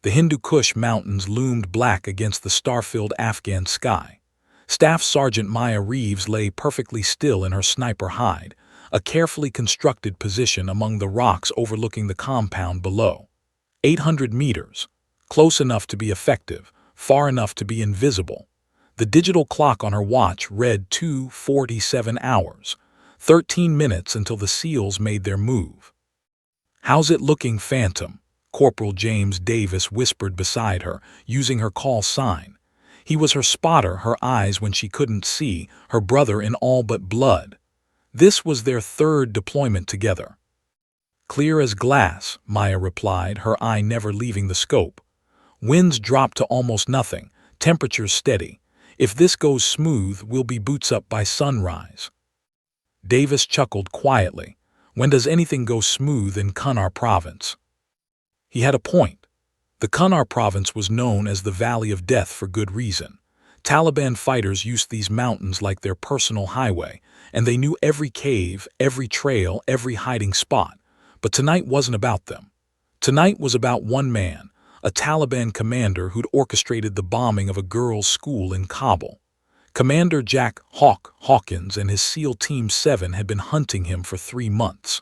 The Hindu Kush mountains loomed black against the star-filled Afghan sky. Staff Sergeant Maya Reeves lay perfectly still in her sniper hide, a carefully constructed position among the rocks overlooking the compound below. 800 meters. Close enough to be effective, far enough to be invisible. The digital clock on her watch read 2:47 hours, 13 minutes until the SEALs made their move. "How's it looking, Phantom?" Corporal James Davis whispered beside her, using her call sign. He was her spotter, her eyes when she couldn't see, her brother in all but blood. This was their third deployment together. "Clear as glass," Maya replied, her eye never leaving the scope. "Winds dropped to almost nothing, temperatures steady. If this goes smooth, we'll be boots up by sunrise." Davis chuckled quietly. When does anything go smooth in Kunar province? He had a point. The Kunar province was known as the Valley of Death for good reason. Taliban fighters used these mountains like their personal highway, and they knew every cave, every trail, every hiding spot. But tonight wasn't about them. Tonight was about one man, a Taliban commander who'd orchestrated the bombing of a girls' school in Kabul. Commander Jack "Hawk" Hawkins and his SEAL Team 7 had been hunting him for 3 months.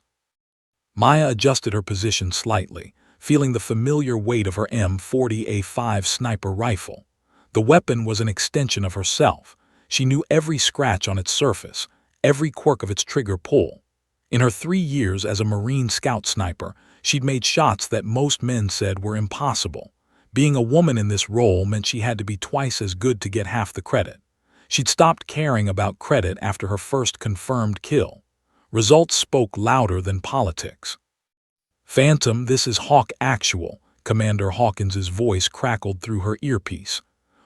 Maya adjusted her position slightly, feeling the familiar weight of her M40A5 sniper rifle. The weapon was an extension of herself. She knew every scratch on its surface, every quirk of its trigger pull. In her 3 years as a Marine Scout sniper, she'd made shots that most men said were impossible. Being a woman in this role meant she had to be twice as good to get half the credit. She'd stopped caring about credit after her first confirmed kill. Results spoke louder than politics. "Phantom, this is Hawk Actual," Commander Hawkins's voice crackled through her earpiece.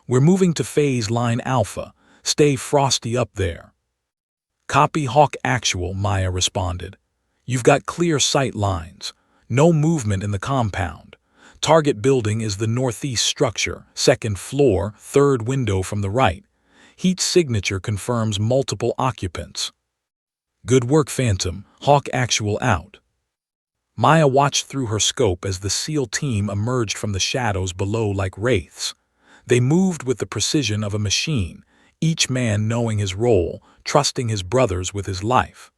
"We're moving to phase line Alpha. Stay frosty up there." "Copy, Hawk Actual," Maya responded. "You've got clear sight lines. No movement in the compound. Target building is the northeast structure, 2nd floor, 3rd window from the right. Heat signature confirms multiple occupants." "Good work, Phantom. Hawk Actual out." Maya watched through her scope as the SEAL team emerged from the shadows below like wraiths. They moved with the precision of a machine, each man knowing his role, trusting his brothers with his life.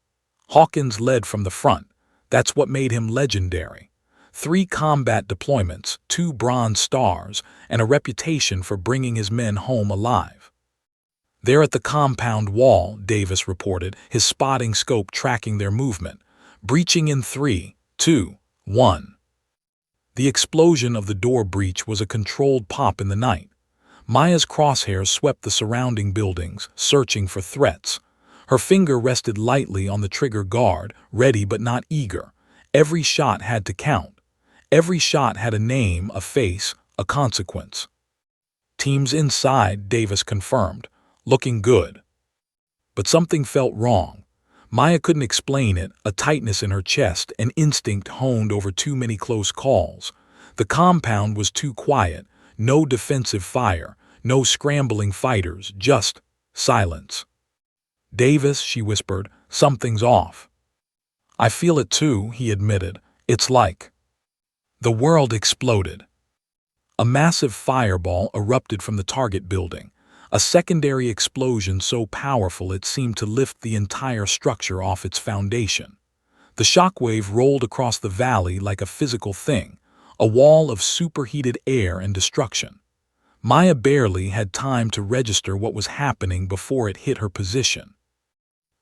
Hawkins led from the front. That's what made him legendary. 3 combat deployments, 2 Bronze Stars, and a reputation for bringing his men home alive. "They're at the compound wall," Davis reported, his spotting scope tracking their movement. "Breaching in 3, 2, 1. The explosion of the door breach was a controlled pop in the night. Maya's crosshairs swept the surrounding buildings, searching for threats. Her finger rested lightly on the trigger guard, ready but not eager. Every shot had to count. Every shot had a name, a face, a consequence. "Teams inside," Davis confirmed. "Looking good." But something felt wrong. Maya couldn't explain it, a tightness in her chest, an instinct honed over too many close calls. The compound was too quiet, no defensive fire, no scrambling fighters, just silence. "Davis," she whispered, "something's off." "I feel it too," he admitted. "It's like..." The world exploded. A massive fireball erupted from the target building, a secondary explosion so powerful it seemed to lift the entire structure off its foundation. The shockwave rolled across the valley like a physical thing, a wall of superheated air and destruction. Maya barely had time to register what was happening before it hit her position.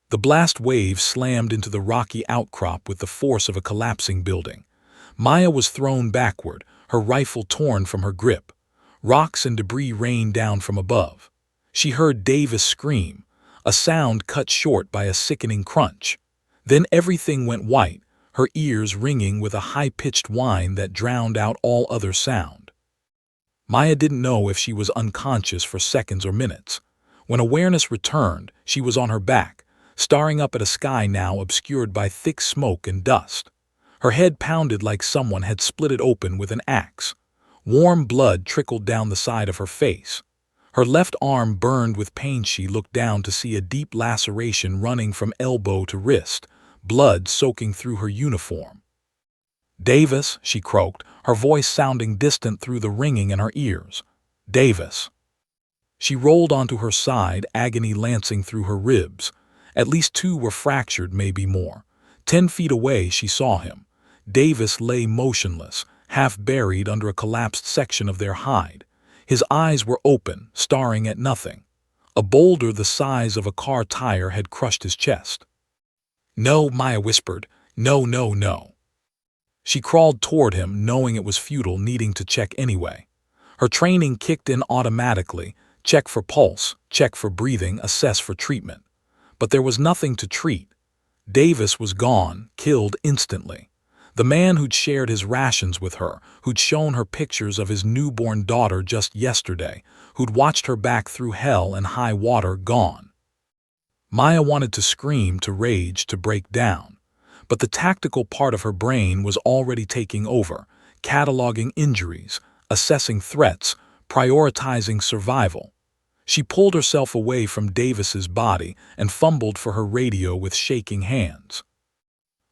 The blast wave slammed into the rocky outcrop with the force of a collapsing building. Maya was thrown backward, her rifle torn from her grip. Rocks and debris rained down from above. She heard Davis scream, a sound cut short by a sickening crunch. Then everything went white, her ears ringing with a high-pitched whine that drowned out all other sound. Maya didn't know if she was unconscious for seconds or minutes. When awareness returned, she was on her back, staring up at a sky now obscured by thick smoke and dust. Her head pounded like someone had split it open with an axe. Warm blood trickled down the side of her face. Her left arm burned with pain. She looked down to see a deep laceration running from elbow to wrist, blood soaking through her uniform. "Davis," she croaked, her voice sounding distant through the ringing in her ears. "Davis." She rolled onto her side, agony lancing through her ribs. At least 2 were fractured, maybe more. 10 feet away she saw him. Davis lay motionless, half buried under a collapsed section of their hide. His eyes were open, staring at nothing. A boulder the size of a car tire had crushed his chest. "No," Maya whispered. "No, no, no." She crawled toward him, knowing it was futile, needing to check anyway. Her training kicked in automatically. Check for pulse, check for breathing, assess for treatment. But there was nothing to treat. Davis was gone, killed instantly. The man who'd shared his rations with her, who'd shown her pictures of his newborn daughter just yesterday, who'd watched her back through hell and high water, gone. Maya wanted to scream, to rage, to break down. But the tactical part of her brain was already taking over, cataloging injuries, assessing threats, prioritizing survival. She pulled herself away from Davis's body and fumbled for her radio with shaking hands.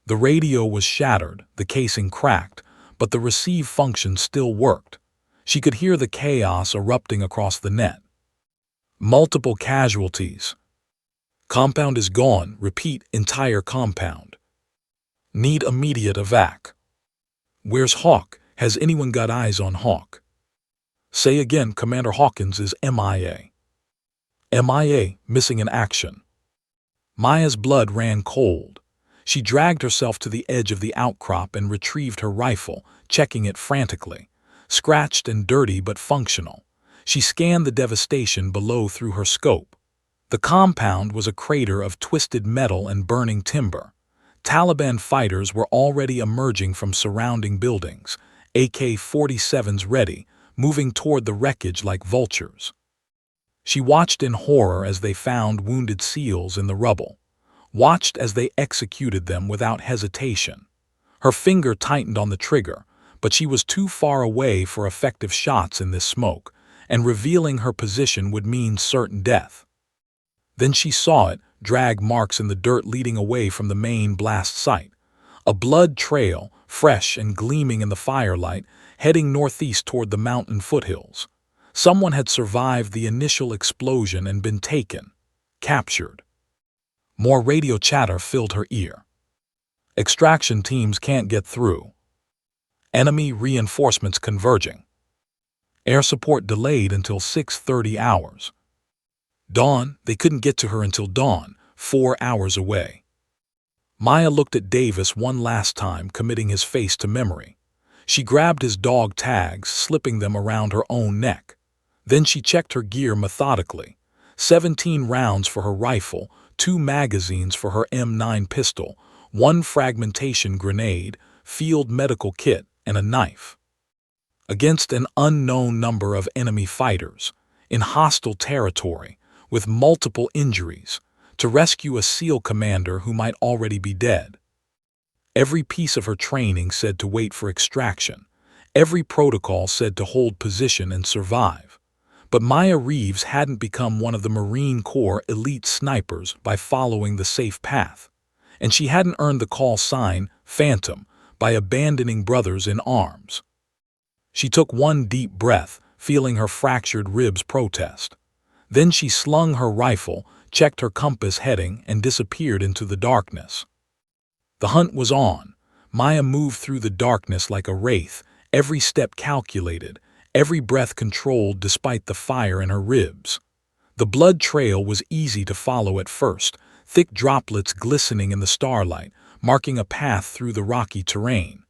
The radio was shattered, the casing cracked, but the receive function still worked. She could hear the chaos erupting across the net. "Multiple casualties. Compound is gone. Repeat, entire compound. Need immediate evac. Where's Hawk? Has anyone got eyes on Hawk?" "Say again." "Commander Hawkins is MIA. MIA, missing in action." Maya's blood ran cold. She dragged herself to the edge of the outcrop and retrieved her rifle, checking it frantically. Scratched and dirty but functional. She scanned the devastation below through her scope. The compound was a crater of twisted metal and burning timber. Taliban fighters were already emerging from surrounding buildings, AK-47s ready, moving toward the wreckage like vultures. She watched in horror as they found wounded SEALs in the rubble. Watched as they executed them without hesitation. Her finger tightened on the trigger, but she was too far away for effective shots in this smoke, and revealing her position would mean certain death. Then she saw it, drag marks in the dirt leading away from the main blast site. A blood trail, fresh and gleaming in the firelight, heading northeast toward the mountain foothills. Someone had survived the initial explosion and been taken, captured. More radio chatter filled her ear. "Extraction teams can't get through. Enemy reinforcements converging. Air support delayed until 6:30 hours. Dawn, they couldn't get to her until dawn, 4 hours away." Maya looked at Davis one last time, committing his face to memory. She grabbed his dog tags, slipping them around her own neck. Then she checked her gear methodically. 17 rounds for her rifle, 2 magazines for her M9 pistol, 1 fragmentation grenade, field medical kit, and a knife. Against an unknown number of enemy fighters, in hostile territory, with multiple injuries, to rescue a SEAL commander who might already be dead. Every piece of her training said to wait for extraction. Every protocol said to hold position and survive. But Maya Reeves hadn't become one of the Marine Corps elite snipers by following the safe path. And she hadn't earned the call sign, Phantom, by abandoning brothers in arms. She took one deep breath, feeling her fractured ribs protest. Then she slung her rifle, checked her compass heading, and disappeared into the darkness. The hunt was on. Maya moved through the darkness like a wraith, every step calculated, every breath controlled despite the fire in her ribs. The blood trail was easy to follow at first, thick droplets glistening in the starlight, marking a path through the rocky terrain.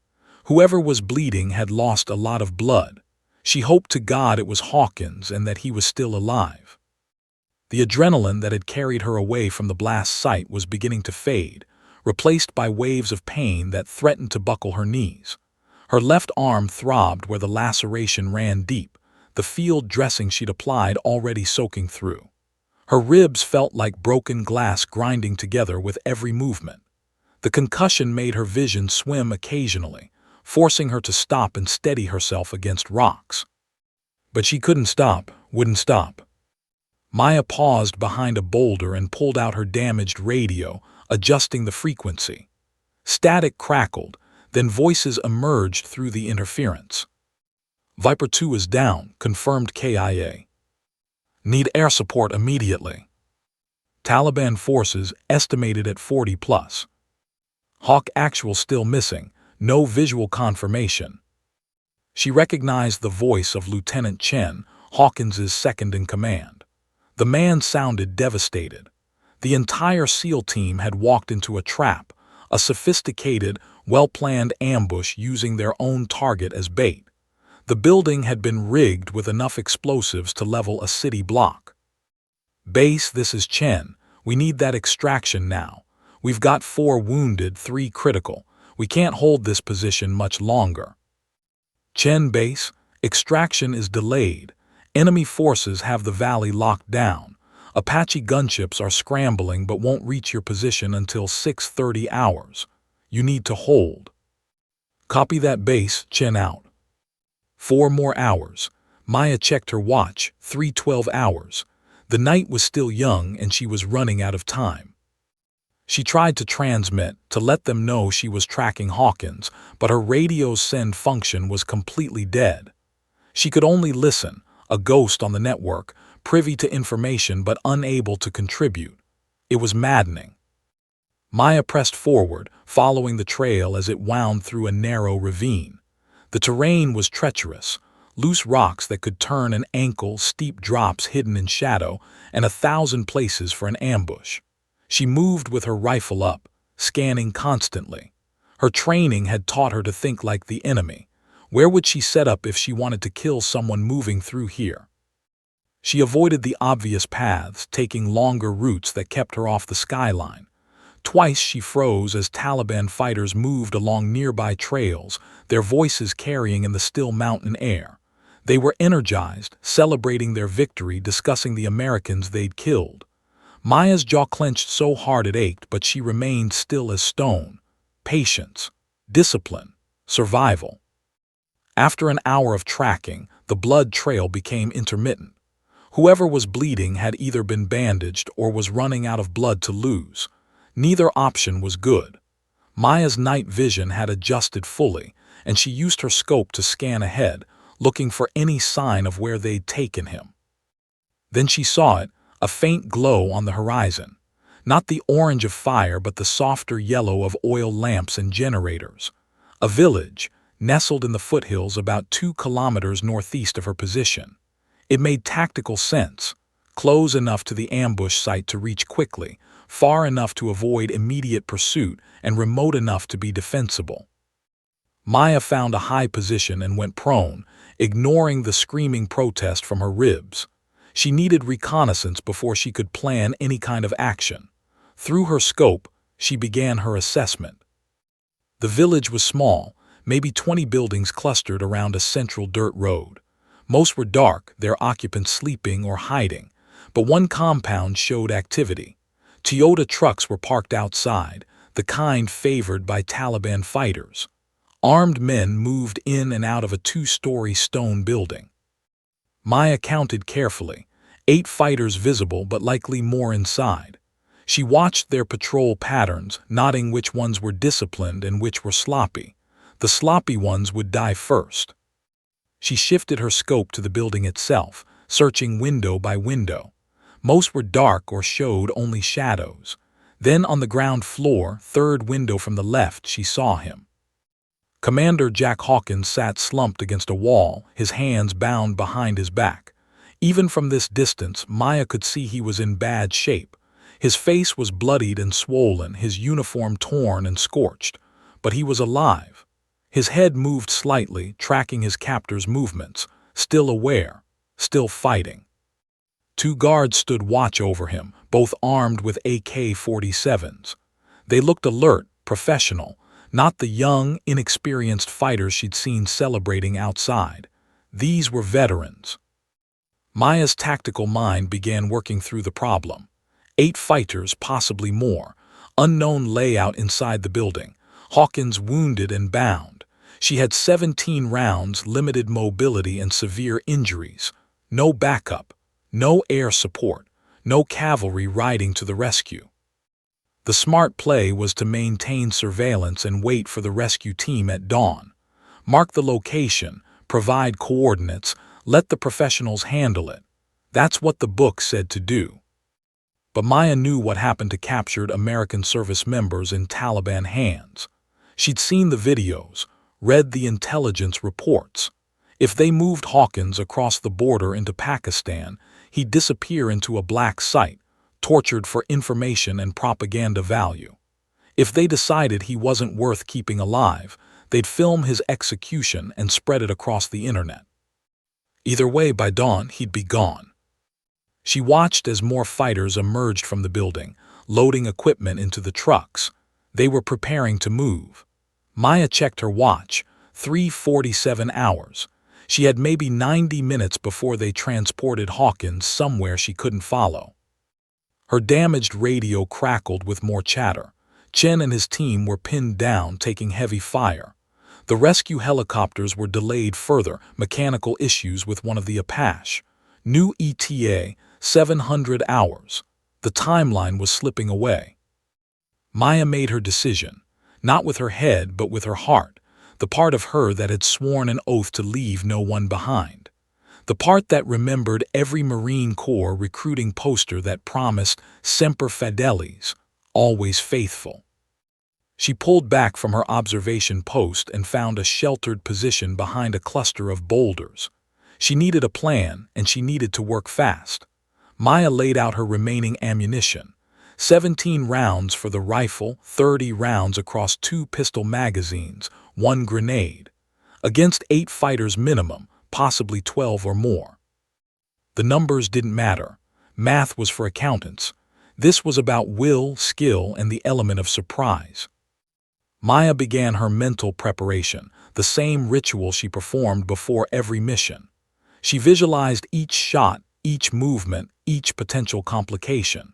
Whoever was bleeding had lost a lot of blood. She hoped to God it was Hawkins and that he was still alive. The adrenaline that had carried her away from the blast site was beginning to fade, replaced by waves of pain that threatened to buckle her knees. Her left arm throbbed where the laceration ran deep, the field dressing she'd applied already soaking through. Her ribs felt like broken glass grinding together with every movement. The concussion made her vision swim occasionally, forcing her to stop and steady herself against rocks. But she couldn't stop, wouldn't stop. Maya paused behind a boulder and pulled out her damaged radio, adjusting the frequency. Static crackled, Then voices emerged through the interference. Viper 2 is down, confirmed KIA. Need air support immediately. Taliban forces estimated at 40 plus. Hawk actual still missing, no visual confirmation. She recognized the voice of Lieutenant Chen, Hawkins's second-in-command. The man sounded devastated. The entire SEAL team had walked into a trap, a sophisticated, well-planned ambush using their own target as bait. The building had been rigged with enough explosives to level a city block. Base, this is Chen. We need that extraction now. We've got 4 wounded, 3 critical. We can't hold this position much longer. Chen base, extraction is delayed. Enemy forces have the valley locked down. Apache gunships are scrambling but won't reach your position until 6:30 hours. You need to hold. Copy that base, Chen out. 4 more hours. Maya checked her watch, 3:12 hours. The night was still young and she was running out of time. She tried to transmit, to let them know she was tracking Hawkins, but her radio's send function was completely dead. She could only listen, a ghost on the network, privy to information but unable to contribute. It was maddening. Maya pressed forward, following the trail as it wound through a narrow ravine. The terrain was treacherous, loose rocks that could turn an ankle, steep drops hidden in shadow, and 1,000 places for an ambush. She moved with her rifle up, scanning constantly. Her training had taught her to think like the enemy. Where would she set up if she wanted to kill someone moving through here? She avoided the obvious paths, taking longer routes that kept her off the skyline. Twice she froze as Taliban fighters moved along nearby trails, their voices carrying in the still mountain air. They were energized, celebrating their victory, discussing the Americans they'd killed. Maya's jaw clenched so hard it ached, but she remained still as stone. Patience, discipline, survival. After an hour of tracking, the blood trail became intermittent. Whoever was bleeding had either been bandaged or was running out of blood to lose. Neither option was good. Maya's night vision had adjusted fully, and she used her scope to scan ahead, looking for any sign of where they'd taken him. Then she saw it, a faint glow on the horizon. Not the orange of fire, but the softer yellow of oil lamps and generators. A village, nestled in the foothills about 2 kilometers northeast of her position. It made tactical sense, close enough to the ambush site to reach quickly, far enough to avoid immediate pursuit, and remote enough to be defensible. Maya found a high position and went prone, ignoring the screaming protest from her ribs. She needed reconnaissance before she could plan any kind of action. Through her scope, she began her assessment. The village was small, maybe 20 buildings clustered around a central dirt road. Most were dark, their occupants sleeping or hiding, but one compound showed activity. Toyota trucks were parked outside, the kind favored by Taliban fighters. Armed men moved in and out of a 2-story stone building. Maya counted carefully, 8 fighters visible but likely more inside. She watched their patrol patterns, noting which ones were disciplined and which were sloppy. The sloppy ones would die first. She shifted her scope to the building itself, searching window by window. Most were dark or showed only shadows. Then on the ground floor, 3rd window from the left, she saw him. Commander Jack Hawkins sat slumped against a wall, his hands bound behind his back. Even from this distance, Maya could see he was in bad shape. His face was bloodied and swollen, his uniform torn and scorched. But he was alive. His head moved slightly, tracking his captor's movements, still aware, still fighting. 2 guards stood watch over him, both armed with AK-47s. They looked alert, professional, not the young, inexperienced fighters she'd seen celebrating outside. These were veterans. Maya's tactical mind began working through the problem. 8 fighters, possibly more. Unknown layout inside the building. Hawkins wounded and bound. She had 17 rounds, limited mobility and severe injuries. No backup. No air support, no cavalry riding to the rescue. The smart play was to maintain surveillance and wait for the rescue team at dawn. Mark the location, provide coordinates, let the professionals handle it. That's what the book said to do. But Maya knew what happened to captured American service members in Taliban hands. She'd seen the videos, read the intelligence reports. If they moved Hawkins across the border into Pakistan, he'd disappear into a black site, tortured for information and propaganda value. If they decided he wasn't worth keeping alive, they'd film his execution and spread it across the internet. Either way, by dawn, he'd be gone. She watched as more fighters emerged from the building, loading equipment into the trucks. They were preparing to move. Maya checked her watch, 3:47 hours. She had maybe 90 minutes before they transported Hawkins somewhere she couldn't follow. Her damaged radio crackled with more chatter. Chen and his team were pinned down, taking heavy fire. The rescue helicopters were delayed further, mechanical issues with one of the Apache. New ETA, 700 hours. The timeline was slipping away. Maya made her decision, not with her head but with her heart, the part of her that had sworn an oath to leave no one behind. The part that remembered every Marine Corps recruiting poster that promised Semper Fidelis, always faithful. She pulled back from her observation post and found a sheltered position behind a cluster of boulders. She needed a plan, and she needed to work fast. Maya laid out her remaining ammunition. 17 rounds for the rifle, 30 rounds across 2 pistol magazines, 1 grenade. Against 8 fighters minimum, possibly 12 or more. The numbers didn't matter. Math was for accountants. This was about will, skill, and the element of surprise. Maya began her mental preparation, the same ritual she performed before every mission. She visualized each shot, each movement, each potential complication.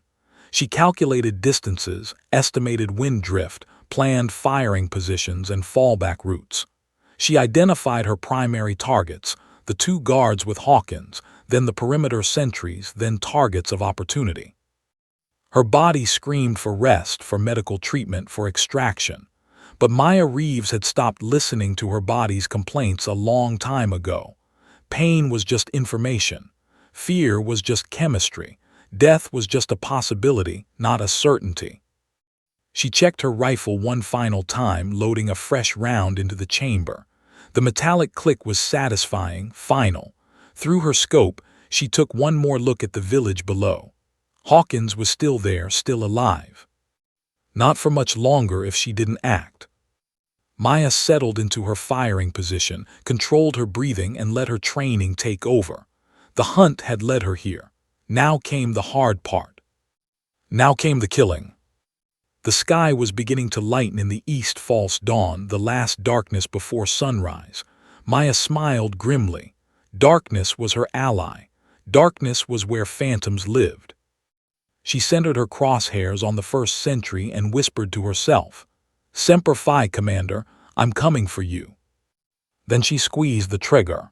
She calculated distances, estimated wind drift, planned firing positions, and fallback routes. She identified her primary targets, the 2 guards with Hawkins, then the perimeter sentries, then targets of opportunity. Her body screamed for rest, for medical treatment, for extraction. But Maya Reeves had stopped listening to her body's complaints a long time ago. Pain was just information. Fear was just chemistry. Death was just a possibility, not a certainty. She checked her rifle one final time, loading a fresh round into the chamber. The metallic click was satisfying, final. Through her scope, she took one more look at the village below. Hawkins was still there, still alive. Not for much longer if she didn't act. Maya settled into her firing position, controlled her breathing, and let her training take over. The hunt had led her here. Now came the hard part. Now came the killing. The sky was beginning to lighten in the east false dawn, the last darkness before sunrise. Maya smiled grimly. Darkness was her ally. Darkness was where phantoms lived. She centered her crosshairs on the first sentry and whispered to herself, "Semper Fi, Commander, I'm coming for you." Then she squeezed the trigger.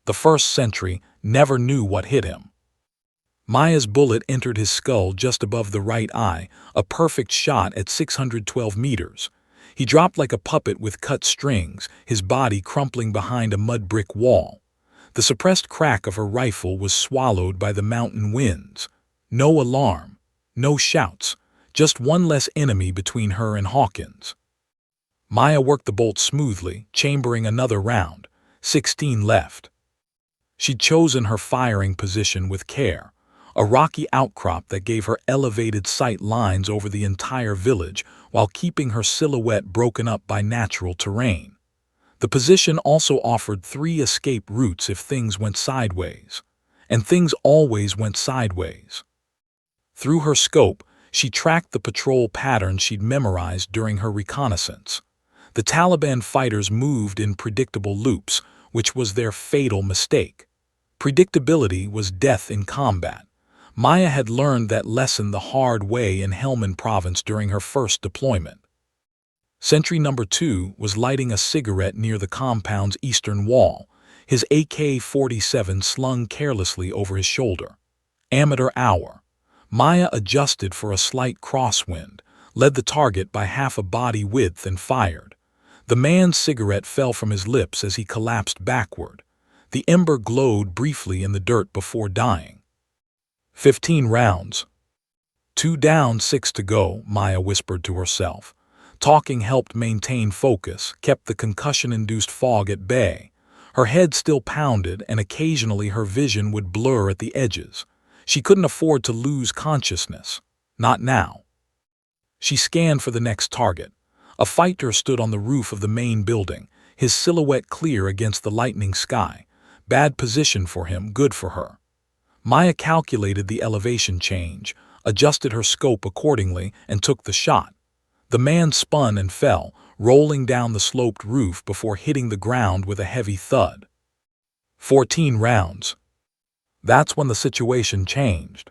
The first sentry never knew what hit him. Maya's bullet entered his skull just above the right eye, a perfect shot at 612 meters. He dropped like a puppet with cut strings, his body crumpling behind a mud brick wall. The suppressed crack of her rifle was swallowed by the mountain winds. No alarm, no shouts, just one less enemy between her and Hawkins. Maya worked the bolt smoothly, chambering another round. 16 left. She'd chosen her firing position with care. A rocky outcrop that gave her elevated sight lines over the entire village while keeping her silhouette broken up by natural terrain. The position also offered 3 escape routes if things went sideways. And things always went sideways. Through her scope, she tracked the patrol patterns she'd memorized during her reconnaissance. The Taliban fighters moved in predictable loops, which was their fatal mistake. Predictability was death in combat. Maya had learned that lesson the hard way in Helmand Province during her first deployment. Sentry number 2 was lighting a cigarette near the compound's eastern wall, his AK-47 slung carelessly over his shoulder. Amateur hour. Maya adjusted for a slight crosswind, led the target by half a body width and fired. The man's cigarette fell from his lips as he collapsed backward. The ember glowed briefly in the dirt before dying. 15 rounds. 2 down, 6 to go, Maya whispered to herself. Talking helped maintain focus, kept the concussion-induced fog at bay. Her head still pounded, and occasionally her vision would blur at the edges. She couldn't afford to lose consciousness. Not now. She scanned for the next target. A fighter stood on the roof of the main building, his silhouette clear against the lightening sky. Bad position for him, good for her. Maya calculated the elevation change, adjusted her scope accordingly, and took the shot. The man spun and fell, rolling down the sloped roof before hitting the ground with a heavy thud. 14 rounds. That's when the situation changed.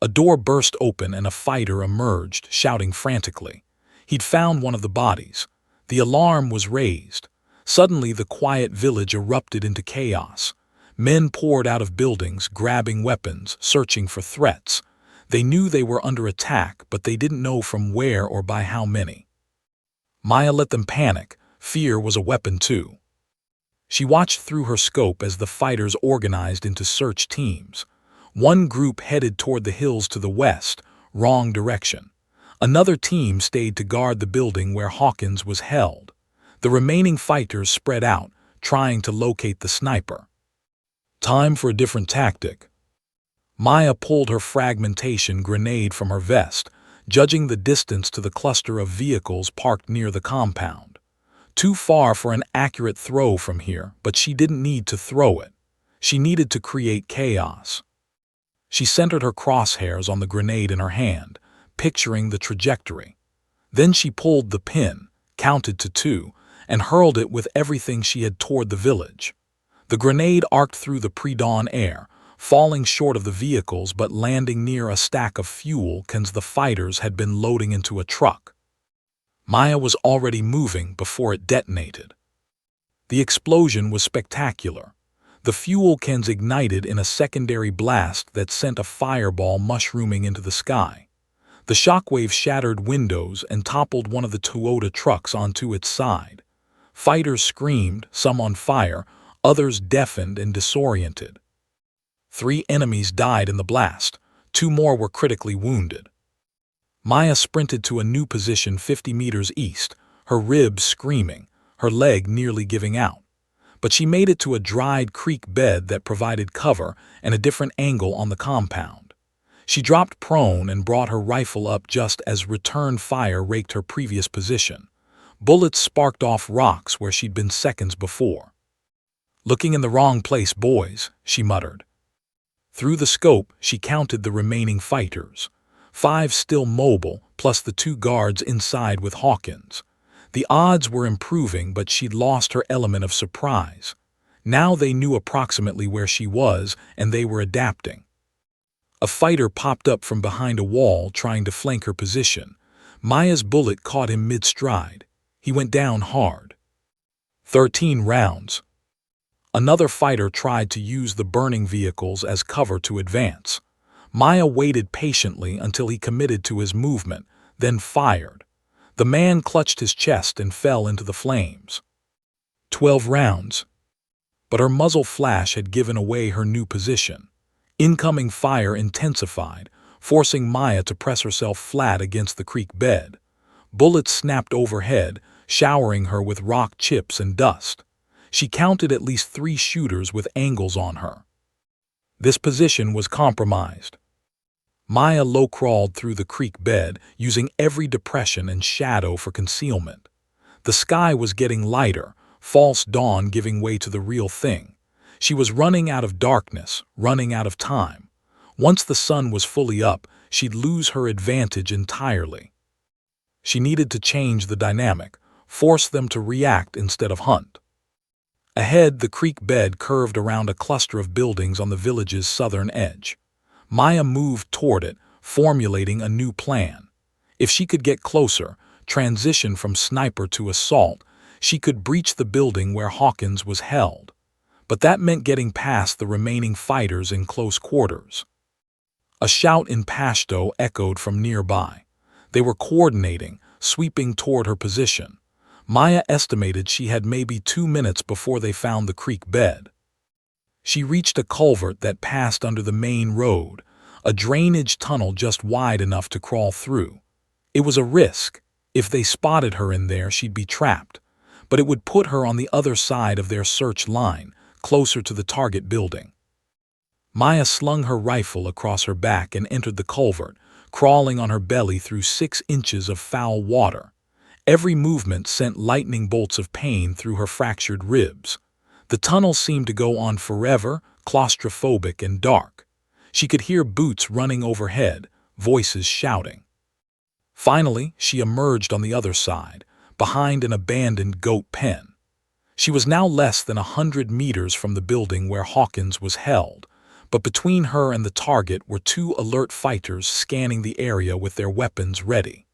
A door burst open and a fighter emerged, shouting frantically. He'd found one of the bodies. The alarm was raised. Suddenly, the quiet village erupted into chaos. Men poured out of buildings, grabbing weapons, searching for threats. They knew they were under attack, but they didn't know from where or by how many. Maya let them panic. Fear was a weapon too. She watched through her scope as the fighters organized into search teams. One group headed toward the hills to the west, wrong direction. Another team stayed to guard the building where Hawkins was held. The remaining fighters spread out, trying to locate the sniper. Time for a different tactic. Maya pulled her fragmentation grenade from her vest, judging the distance to the cluster of vehicles parked near the compound. Too far for an accurate throw from here, but she didn't need to throw it. She needed to create chaos. She centered her crosshairs on the grenade in her hand, picturing the trajectory. Then she pulled the pin, counted to 2, and hurled it with everything she had toward the village. The grenade arced through the pre-dawn air, falling short of the vehicles but landing near a stack of fuel cans the fighters had been loading into a truck. Maya was already moving before it detonated. The explosion was spectacular. The fuel cans ignited in a secondary blast that sent a fireball mushrooming into the sky. The shockwave shattered windows and toppled one of the Toyota trucks onto its side. Fighters screamed, some on fire, others deafened and disoriented. 3 enemies died in the blast. 2 more were critically wounded. Maya sprinted to a new position 50 meters east, her ribs screaming, her leg nearly giving out. But she made it to a dried creek bed that provided cover and a different angle on the compound. She dropped prone and brought her rifle up just as return fire raked her previous position. Bullets sparked off rocks where she'd been seconds before. "Looking in the wrong place, boys," she muttered. Through the scope, she counted the remaining fighters. 5 still mobile, plus the 2 guards inside with Hawkins. The odds were improving, but she'd lost her element of surprise. Now they knew approximately where she was, and they were adapting. A fighter popped up from behind a wall, trying to flank her position. Maya's bullet caught him mid-stride. He went down hard. 13 rounds. Another fighter tried to use the burning vehicles as cover to advance. Maya waited patiently until he committed to his movement, then fired. The man clutched his chest and fell into the flames. 12 rounds. But her muzzle flash had given away her new position. Incoming fire intensified, forcing Maya to press herself flat against the creek bed. Bullets snapped overhead, showering her with rock chips and dust. She counted at least 3 shooters with angles on her. This position was compromised. Maya low-crawled through the creek bed, using every depression and shadow for concealment. The sky was getting lighter, false dawn giving way to the real thing. She was running out of darkness, running out of time. Once the sun was fully up, she'd lose her advantage entirely. She needed to change the dynamic, force them to react instead of hunt. Ahead, the creek bed curved around a cluster of buildings on the village's southern edge. Maya moved toward it, formulating a new plan. If she could get closer, transition from sniper to assault, she could breach the building where Hawkins was held. But that meant getting past the remaining fighters in close quarters. A shout in Pashto echoed from nearby. They were coordinating, sweeping toward her position. Maya estimated she had maybe 2 minutes before they found the creek bed. She reached a culvert that passed under the main road, a drainage tunnel just wide enough to crawl through. It was a risk. If they spotted her in there, she'd be trapped. But it would put her on the other side of their search line, closer to the target building. Maya slung her rifle across her back and entered the culvert, crawling on her belly through 6 inches of foul water. Every movement sent lightning bolts of pain through her fractured ribs. The tunnel seemed to go on forever, claustrophobic and dark. She could hear boots running overhead, voices shouting. Finally, she emerged on the other side, behind an abandoned goat pen. She was now less than 100 meters from the building where Hawkins was held, but between her and the target were 2 alert fighters scanning the area with their weapons ready.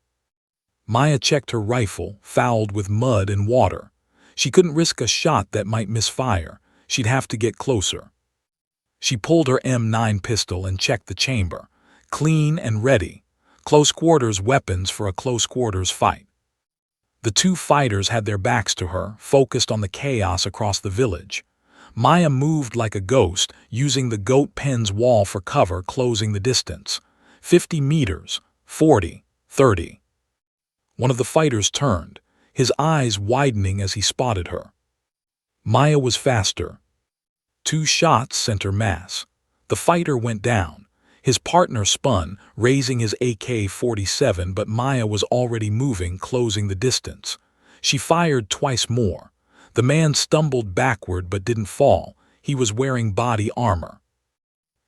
Maya checked her rifle, fouled with mud and water. She couldn't risk a shot that might misfire. She'd have to get closer. She pulled her M9 pistol and checked the chamber, clean and ready. Close quarters weapons for a close quarters fight. The 2 fighters had their backs to her, focused on the chaos across the village. Maya moved like a ghost, using the goat pen's wall for cover, closing the distance. 50 meters, 40, 30. One of the fighters turned, his eyes widening as he spotted her. Maya was faster. 2 shots sent her mass. The fighter went down. His partner spun, raising his AK-47, but Maya was already moving, closing the distance. She fired twice more. The man stumbled backward but didn't fall. He was wearing body armor.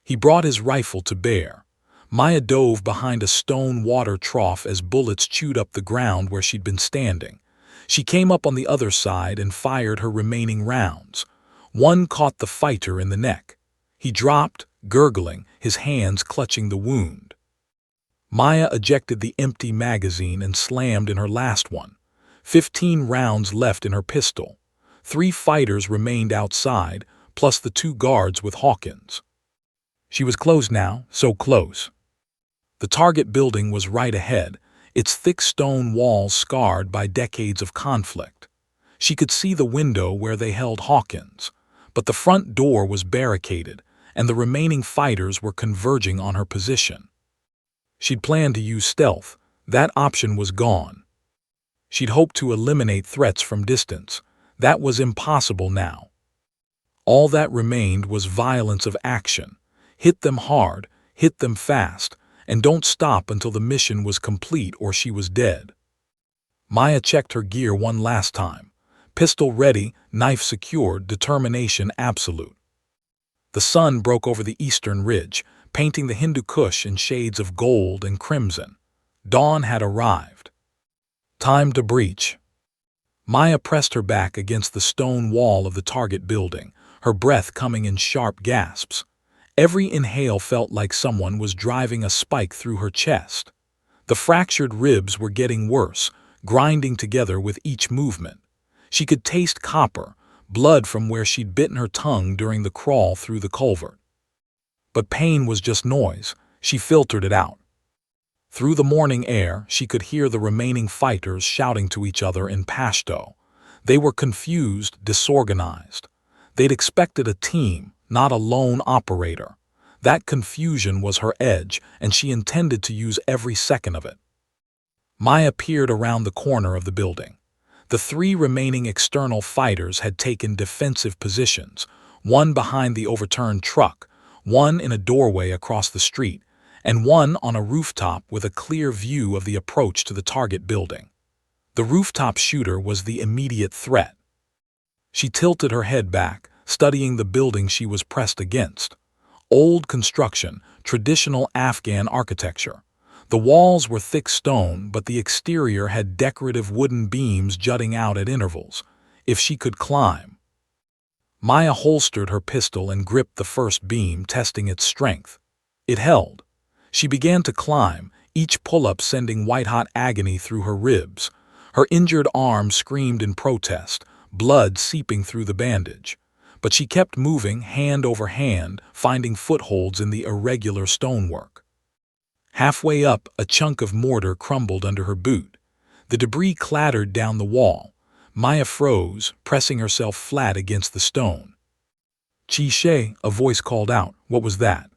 He brought his rifle to bear. Maya dove behind a stone water trough as bullets chewed up the ground where she'd been standing. She came up on the other side and fired her remaining rounds. One caught the fighter in the neck. He dropped, gurgling, his hands clutching the wound. Maya ejected the empty magazine and slammed in her last one. 15 rounds left in her pistol. 3 fighters remained outside, plus the 2 guards with Hawkins. She was close now, so close. The target building was right ahead, its thick stone walls scarred by decades of conflict. She could see the window where they held Hawkins, but the front door was barricaded, and the remaining fighters were converging on her position. She'd planned to use stealth. That option was gone. She'd hoped to eliminate threats from distance. That was impossible now. All that remained was violence of action. Hit them hard, hit them fast, and don't stop until the mission was complete or she was dead. Maya checked her gear one last time. Pistol ready, knife secured, determination absolute. The sun broke over the eastern ridge, painting the Hindu Kush in shades of gold and crimson. Dawn had arrived. Time to breach. Maya pressed her back against the stone wall of the target building, her breath coming in sharp gasps. Every inhale felt like someone was driving a spike through her chest. The fractured ribs were getting worse, grinding together with each movement. She could taste copper, blood from where she'd bitten her tongue during the crawl through the culvert. But pain was just noise. She filtered it out. Through the morning air, she could hear the remaining fighters shouting to each other in Pashto. They were confused, disorganized. They'd expected a team, not a lone operator. That confusion was her edge, and she intended to use every second of it. Maya peered around the corner of the building. The 3 remaining external fighters had taken defensive positions, one behind the overturned truck, one in a doorway across the street, and one on a rooftop with a clear view of the approach to the target building. The rooftop shooter was the immediate threat. She tilted her head back, studying the building she was pressed against. Old construction, traditional Afghan architecture. The walls were thick stone, but the exterior had decorative wooden beams jutting out at intervals. If she could climb. Maya holstered her pistol and gripped the first beam, testing its strength. It held. She began to climb, each pull-up sending white-hot agony through her ribs. Her injured arm screamed in protest, blood seeping through the bandage. But she kept moving, hand over hand, finding footholds in the irregular stonework. Halfway up, a chunk of mortar crumbled under her boot. The debris clattered down the wall. Maya froze, pressing herself flat against the stone. "Chi-She," a voice called out. What was that?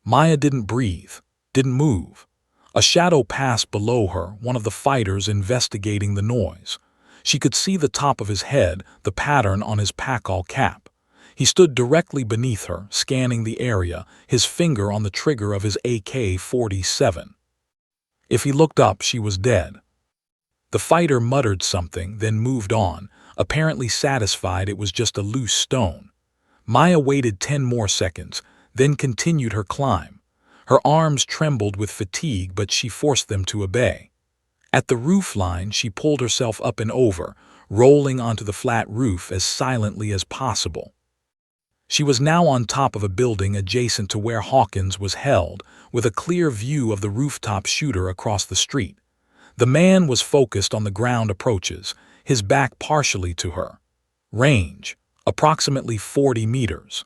Maya didn't breathe, didn't move. A shadow passed below her, one of the fighters investigating the noise. She could see the top of his head, the pattern on his pakal cap. He stood directly beneath her, scanning the area, his finger on the trigger of his AK-47. If he looked up, she was dead. The fighter muttered something, then moved on, apparently satisfied it was just a loose stone. Maya waited 10 more seconds, then continued her climb. Her arms trembled with fatigue, but she forced them to obey. At the roof line, she pulled herself up and over, rolling onto the flat roof as silently as possible. She was now on top of a building adjacent to where Hawkins was held, with a clear view of the rooftop shooter across the street. The man was focused on the ground approaches, his back partially to her. Range, approximately 40 meters.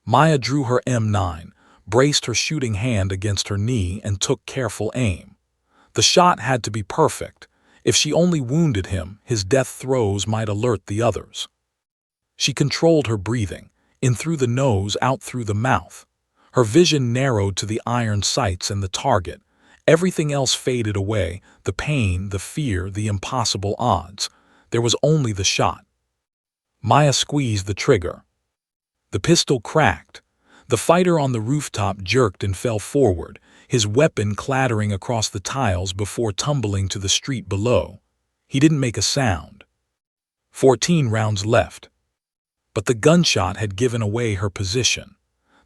Maya drew her M9, braced her shooting hand against her knee, and took careful aim. The shot had to be perfect. If she only wounded him, his death throes might alert the others. She controlled her breathing, in through the nose, out through the mouth. Her vision narrowed to the iron sights and the target. Everything else faded away, the pain, the fear, the impossible odds. There was only the shot. Maya squeezed the trigger. The pistol cracked. The fighter on the rooftop jerked and fell forward, his weapon clattering across the tiles before tumbling to the street below. He didn't make a sound. 14 rounds left. But the gunshot had given away her position.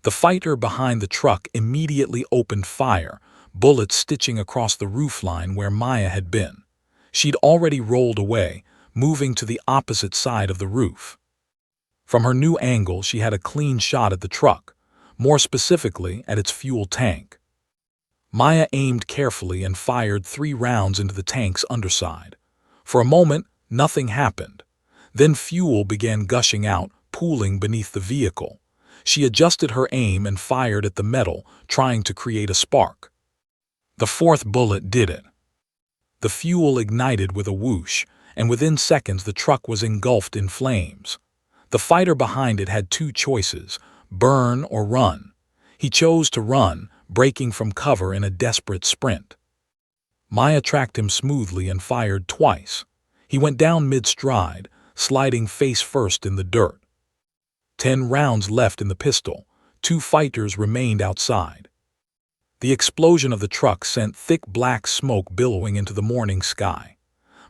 The fighter behind the truck immediately opened fire, bullets stitching across the roofline where Maya had been. She'd already rolled away, moving to the opposite side of the roof. From her new angle, she had a clean shot at the truck, more specifically at its fuel tank. Maya aimed carefully and fired 3 rounds into the tank's underside. For a moment, nothing happened. Then fuel began gushing out, pooling beneath the vehicle. She adjusted her aim and fired at the metal, trying to create a spark. The 4th bullet did it. The fuel ignited with a whoosh, and within seconds the truck was engulfed in flames. The fighter behind it had 2 choices: burn or run. He chose to run, breaking from cover in a desperate sprint. Maya tracked him smoothly and fired twice. He went down mid-stride, sliding face first in the dirt. 10 rounds left in the pistol. 2 fighters remained outside. The explosion of the truck sent thick black smoke billowing into the morning sky.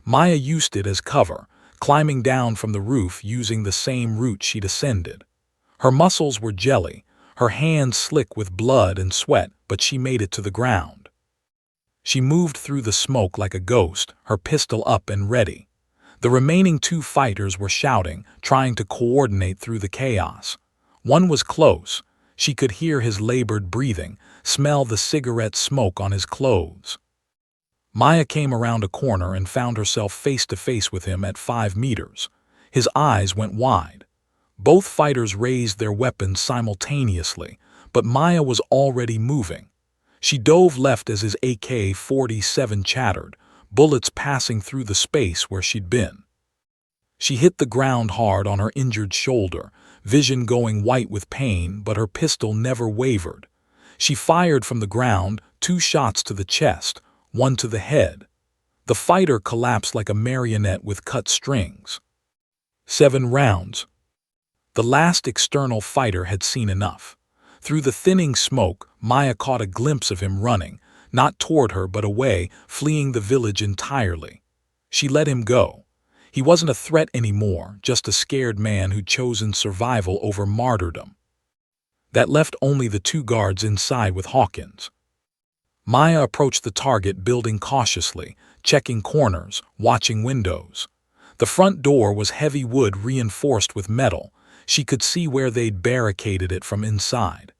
Maya used it as cover, climbing down from the roof using the same route she'd ascended. Her muscles were jelly, her hands slick with blood and sweat, but she made it to the ground. She moved through the smoke like a ghost, her pistol up and ready. The remaining 2 fighters were shouting, trying to coordinate through the chaos. One was close. She could hear his labored breathing, smell the cigarette smoke on his clothes. Maya came around a corner and found herself face to face with him at 5 meters. His eyes went wide. Both fighters raised their weapons simultaneously, but Maya was already moving. She dove left as his AK-47 chattered, bullets passing through the space where she'd been. She hit the ground hard on her injured shoulder, vision going white with pain, but her pistol never wavered. She fired from the ground, 2 shots to the chest, 1 to the head. The fighter collapsed like a marionette with cut strings. 7 rounds. The last external fighter had seen enough. Through the thinning smoke, Maya caught a glimpse of him running, not toward her but away, fleeing the village entirely. She let him go. He wasn't a threat anymore, just a scared man who'd chosen survival over martyrdom. That left only the 2 guards inside with Hawkins. Maya approached the target building cautiously, checking corners, watching windows. The front door was heavy wood reinforced with metal. She could see where they'd barricaded it from inside.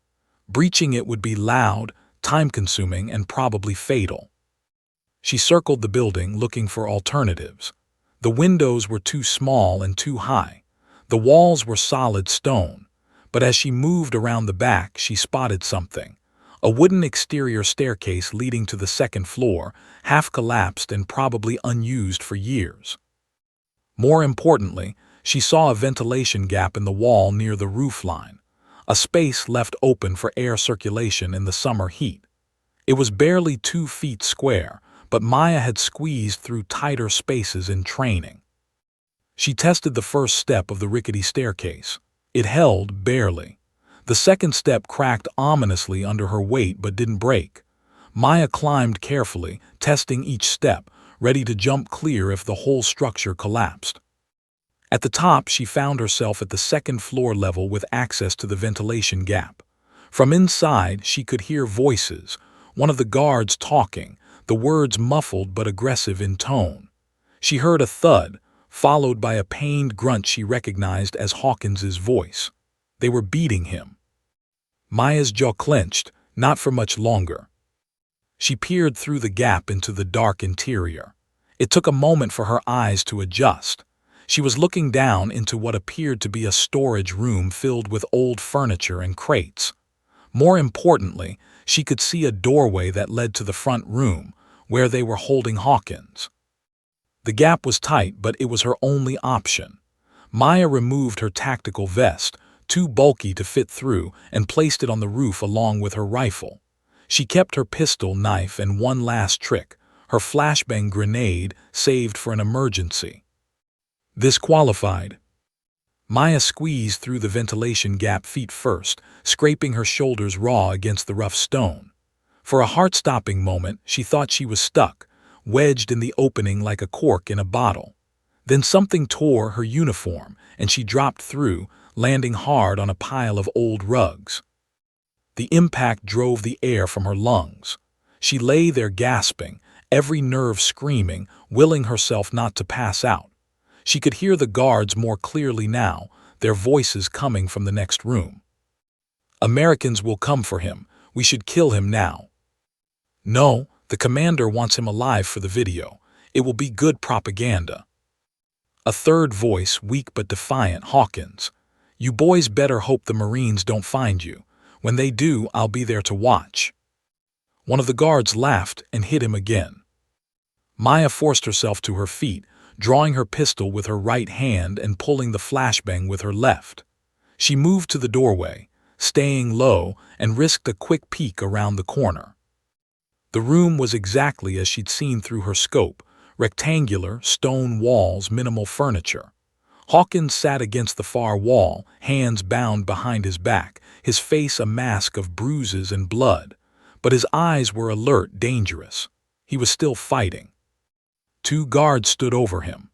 Breaching it would be loud, time-consuming, and probably fatal. She circled the building, looking for alternatives. The windows were too small and too high. The walls were solid stone. But as she moved around the back, she spotted something. A wooden exterior staircase leading to the second floor, half collapsed and probably unused for years. More importantly, she saw a ventilation gap in the wall near the roof line, a space left open for air circulation in the summer heat. It was barely 2 feet square, but Maya had squeezed through tighter spaces in training. She tested the first step of the rickety staircase. It held barely. The second step cracked ominously under her weight but didn't break. Maya climbed carefully, testing each step, ready to jump clear if the whole structure collapsed. At the top, she found herself at the second floor level with access to the ventilation gap. From inside, she could hear voices, one of the guards talking, the words muffled but aggressive in tone. She heard a thud, followed by a pained grunt she recognized as Hawkins's voice. They were beating him. Maya's jaw clenched, not for much longer. She peered through the gap into the dark interior. It took a moment for her eyes to adjust. She was looking down into what appeared to be a storage room filled with old furniture and crates. More importantly, she could see a doorway that led to the front room, where they were holding Hawkins. The gap was tight, but it was her only option. Maya removed her tactical vest, too bulky to fit through, and placed it on the roof along with her rifle. She kept her pistol, knife, and one last trick, her flashbang grenade, saved for an emergency. This qualified. Maya squeezed through the ventilation gap feet first, scraping her shoulders raw against the rough stone. For a heart-stopping moment, she thought she was stuck, wedged in the opening like a cork in a bottle. Then something tore her uniform, and she dropped through, landing hard on a pile of old rugs. The impact drove the air from her lungs. She lay there gasping, every nerve screaming, willing herself not to pass out. She could hear the guards more clearly now, their voices coming from the next room. "Americans will come for him. We should kill him now." "No, the commander wants him alive for the video. It will be good propaganda." A third voice, weak but defiant: "Hawkins, you boys better hope the Marines don't find you. When they do, I'll be there to watch." One of the guards laughed and hit him again. Maya forced herself to her feet, drawing her pistol with her right hand and pulling the flashbang with her left. She moved to the doorway, staying low, and risked a quick peek around the corner. The room was exactly as she'd seen through her scope: rectangular, stone walls, minimal furniture. Hawkins sat against the far wall, hands bound behind his back, his face a mask of bruises and blood. But his eyes were alert, dangerous. He was still fighting. 2 guards stood over him.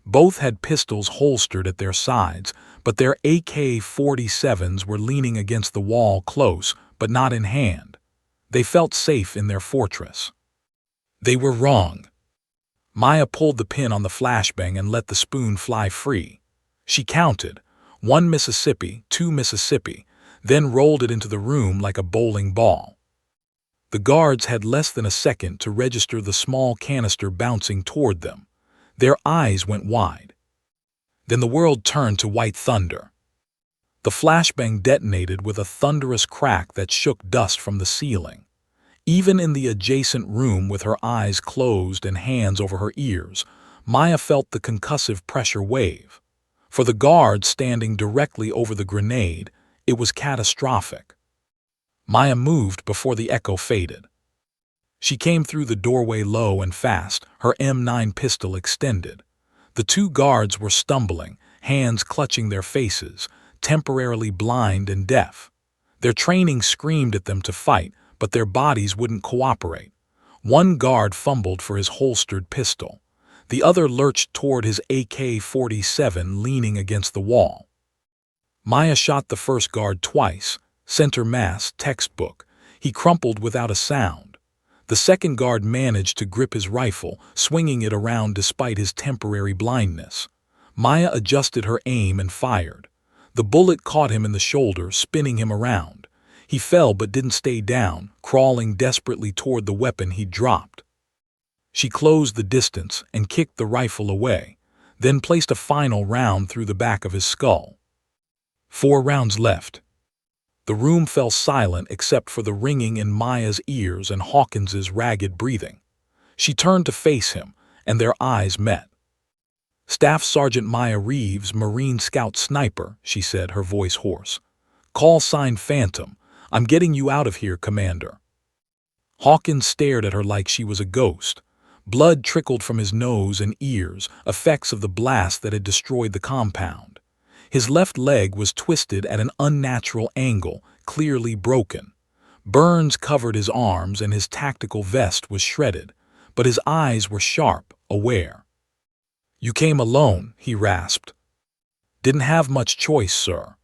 Both had pistols holstered at their sides, but their AK-47s were leaning against the wall, close, but not in hand. They felt safe in their fortress. They were wrong. Maya pulled the pin on the flashbang and let the spoon fly free. She counted: 1 Mississippi, 2 Mississippi, then rolled it into the room like a bowling ball. The guards had less than a second to register the small canister bouncing toward them. Their eyes went wide. Then the world turned to white thunder. The flashbang detonated with a thunderous crack that shook dust from the ceiling. Even in the adjacent room, with her eyes closed and hands over her ears, Maya felt the concussive pressure wave. For the guard standing directly over the grenade, it was catastrophic. Maya moved before the echo faded. She came through the doorway low and fast, her M9 pistol extended. The 2 guards were stumbling, hands clutching their faces, temporarily blind and deaf. Their training screamed at them to fight, but their bodies wouldn't cooperate. One guard fumbled for his holstered pistol. The other lurched toward his AK-47 leaning against the wall. Maya shot the first guard twice, center mass, textbook. He crumpled without a sound. The second guard managed to grip his rifle, swinging it around despite his temporary blindness. Maya adjusted her aim and fired. The bullet caught him in the shoulder, spinning him around. He fell but didn't stay down, crawling desperately toward the weapon he'd dropped. She closed the distance and kicked the rifle away, then placed a final round through the back of his skull. 4 rounds left. The room fell silent except for the ringing in Maya's ears and Hawkins's ragged breathing. She turned to face him, and their eyes met. "Staff Sergeant Maya Reeves, Marine Scout Sniper," she said, her voice hoarse. "Call sign Phantom. I'm getting you out of here, Commander." Hawkins stared at her like she was a ghost. Blood trickled from his nose and ears, effects of the blast that had destroyed the compound. His left leg was twisted at an unnatural angle, clearly broken. Burns covered his arms and his tactical vest was shredded, but his eyes were sharp, aware. "You came alone," he rasped. "Didn't have much choice, sir."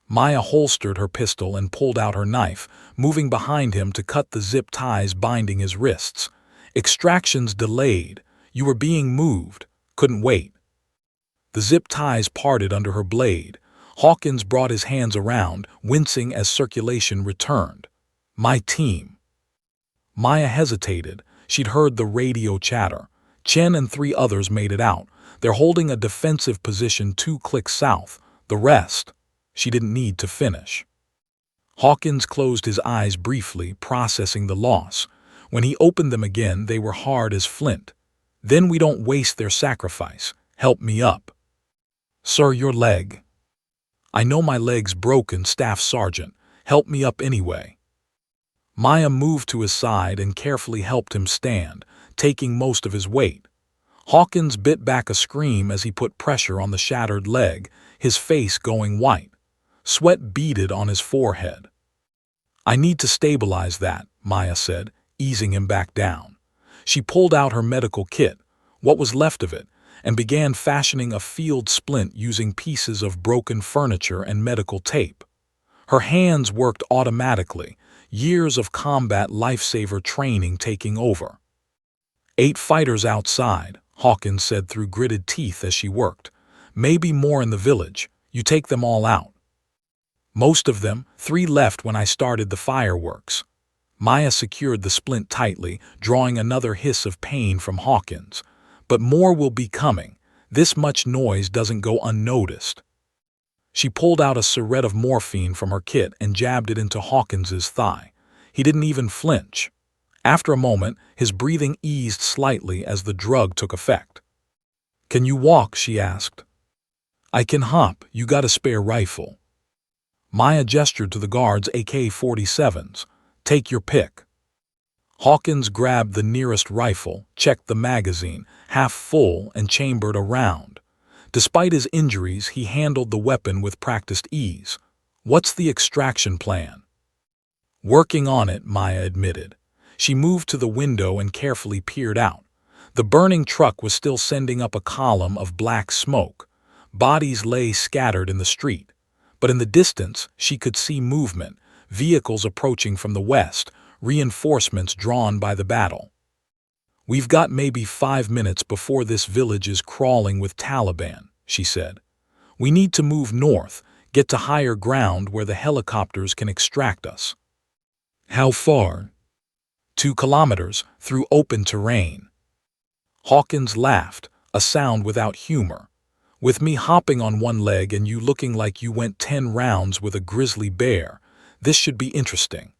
Maya holstered her pistol and pulled out her knife, moving behind him to cut the zip ties binding his wrists. "Extractions delayed. You were being moved. Couldn't wait." The zip ties parted under her blade. Hawkins brought his hands around, wincing as circulation returned. "My team." Maya hesitated. She'd heard the radio chatter. Chen and 3 others made it out. They're holding a defensive position 2 clicks south. The rest, she didn't need to finish. Hawkins closed his eyes briefly, processing the loss. When he opened them again, they were hard as flint. "Then we don't waste their sacrifice. Help me up." "Sir, your leg." "I know my leg's broken, Staff Sergeant. Help me up anyway." Maya moved to his side and carefully helped him stand, taking most of his weight. Hawkins bit back a scream as he put pressure on the shattered leg, his face going white. Sweat beaded on his forehead. "I need to stabilize that," Maya said, easing him back down. She pulled out her medical kit, what was left of it, and began fashioning a field splint using pieces of broken furniture and medical tape. Her hands worked automatically, years of combat lifesaver training taking over. 8 fighters outside," Hawkins said through gritted teeth as she worked. "Maybe more in the village. You take them all out." "Most of them. 3 left when I started the fireworks." Maya secured the splint tightly, drawing another hiss of pain from Hawkins. "But more will be coming. This much noise doesn't go unnoticed." She pulled out a syringe of morphine from her kit and jabbed it into Hawkins's thigh. He didn't even flinch. After a moment, his breathing eased slightly as the drug took effect. "Can you walk?" she asked. "I can hop. You got a spare rifle?" Maya gestured to the guards' AK-47s. "Take your pick." Hawkins grabbed the nearest rifle, checked the magazine, half full, and chambered a round. Despite his injuries, he handled the weapon with practiced ease. "What's the extraction plan?" "Working on it," Maya admitted. She moved to the window and carefully peered out. The burning truck was still sending up a column of black smoke. Bodies lay scattered in the street. But in the distance, she could see movement, vehicles approaching from the west, reinforcements drawn by the battle. "We've got maybe 5 minutes before this village is crawling with Taliban," she said. "We need to move north, get to higher ground where the helicopters can extract us." "How far?" 2 kilometers, through open terrain. Hawkins laughed, a sound without humor. "With me hopping on one leg and you looking like you went 10 rounds with a grizzly bear, this should be interesting."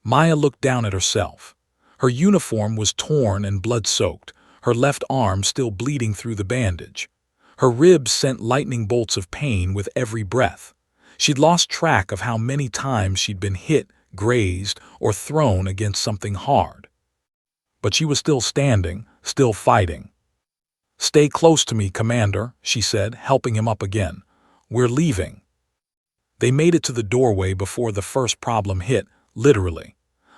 Maya looked down at herself. Her uniform was torn and blood-soaked, her left arm still bleeding through the bandage. Her ribs sent lightning bolts of pain with every breath. She'd lost track of how many times she'd been hit, grazed, or thrown against something hard. But she was still standing, still fighting. "Stay close to me, Commander," she said, helping him up again. "We're leaving." They made it to the doorway before the first problem hit, literally.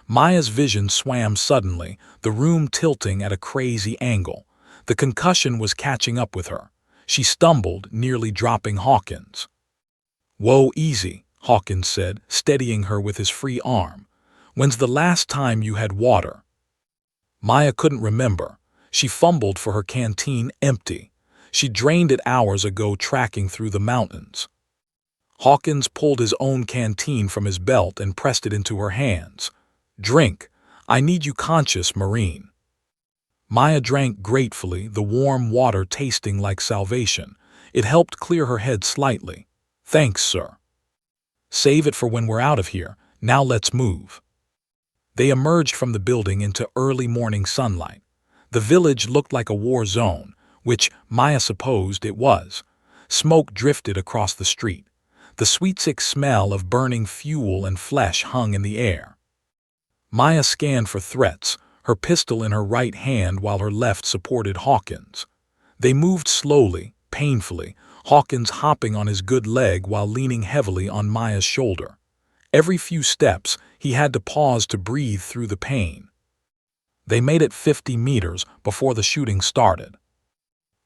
Maya's vision swam suddenly, the room tilting at a crazy angle. The concussion was catching up with her. She stumbled, nearly dropping Hawkins. "Whoa, easy," Hawkins said, steadying her with his free arm. "When's the last time you had water?" Maya couldn't remember. She fumbled for her canteen, empty. She drained it hours ago tracking through the mountains. Hawkins pulled his own canteen from his belt and pressed it into her hands. "Drink. I need you conscious, Marine." Maya drank gratefully, the warm water tasting like salvation. It helped clear her head slightly. "Thanks, sir." Save it for when we're out of here. Now let's move. They emerged from the building into early morning sunlight. The village looked like a war zone, which Maya supposed it was. Smoke drifted across the street. The sweet sick smell of burning fuel and flesh hung in the air. Maya scanned for threats, her pistol in her right hand while her left supported Hawkins. They moved slowly, painfully, Hawkins hopping on his good leg while leaning heavily on Maya's shoulder. Every few steps, he had to pause to breathe through the pain. They made it 50 meters before the shooting started.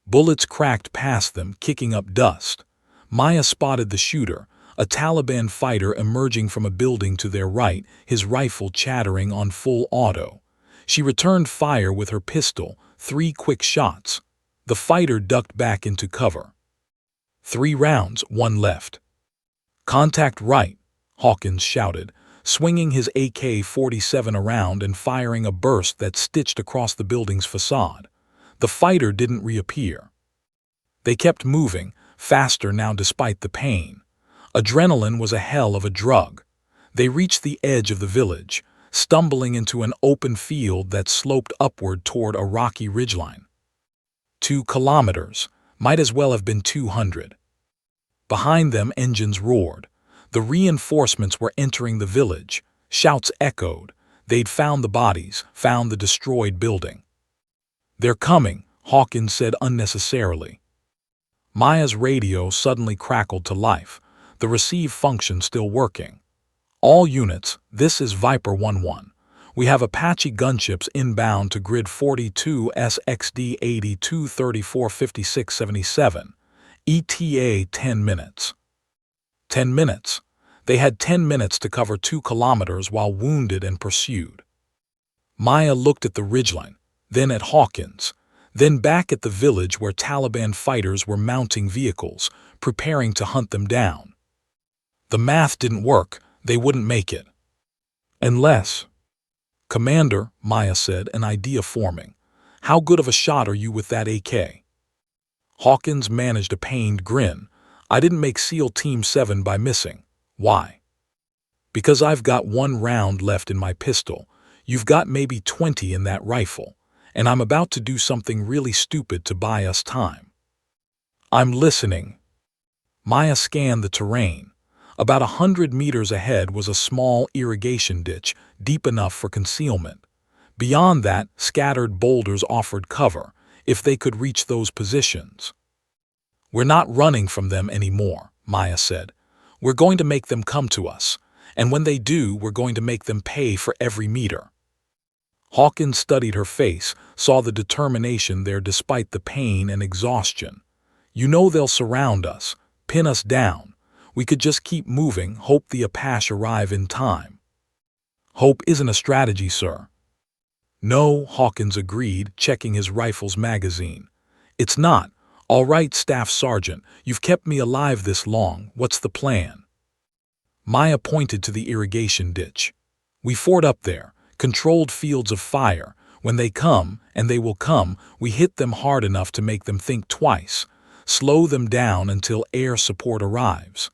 Bullets cracked past them, kicking up dust. Maya spotted the shooter, a Taliban fighter emerging from a building to their right, his rifle chattering on full auto. She returned fire with her pistol, 3 quick shots. The fighter ducked back into cover. 3 rounds, 1 left. Contact right, Hawkins shouted, swinging his AK-47 around and firing a burst that stitched across the building's facade. The fighter didn't reappear. They kept moving, faster now despite the pain. Adrenaline was a hell of a drug. They reached the edge of the village, stumbling into an open field that sloped upward toward a rocky ridgeline. 2 kilometers, might as well have been 200. Behind them, engines roared. The reinforcements were entering the village. Shouts echoed. They'd found the bodies, found the destroyed building. "They're coming," Hawkins said unnecessarily. Maya's radio suddenly crackled to life, the receive function still working. "All units, this is Viper 1-1. We have Apache gunships inbound to Grid 42 SXD 82345677. ETA 10 minutes. 10 minutes. They had 10 minutes to cover 2 kilometers while wounded and pursued. Maya looked at the ridgeline, then at Hawkins, then back at the village where Taliban fighters were mounting vehicles, preparing to hunt them down. The math didn't work, they wouldn't make it. Unless... "Commander," Maya said, an idea forming. "How good of a shot are you with that AK?" Hawkins managed a pained grin. "I didn't make SEAL Team 7 by missing. Why?" "Because I've got 1 round left in my pistol. You've got maybe 20 in that rifle. And I'm about to do something really stupid to buy us time." "I'm listening." Maya scanned the terrain. About 100 meters ahead was a small irrigation ditch, deep enough for concealment. Beyond that, scattered boulders offered cover, if they could reach those positions. "We're not running from them anymore," Maya said. "We're going to make them come to us. And when they do, we're going to make them pay for every meter." Hawkins studied her face, saw the determination there despite the pain and exhaustion. "You know they'll surround us, pin us down. We could just keep moving, hope the Apache arrive in time." "Hope isn't a strategy, sir." "No," Hawkins agreed, checking his rifle's magazine. "It's not. All right, Staff Sergeant, you've kept me alive this long. What's the plan?" Maya pointed to the irrigation ditch. "We ford up there. Controlled fields of fire. When they come, and they will come, we hit them hard enough to make them think twice. Slow them down until air support arrives.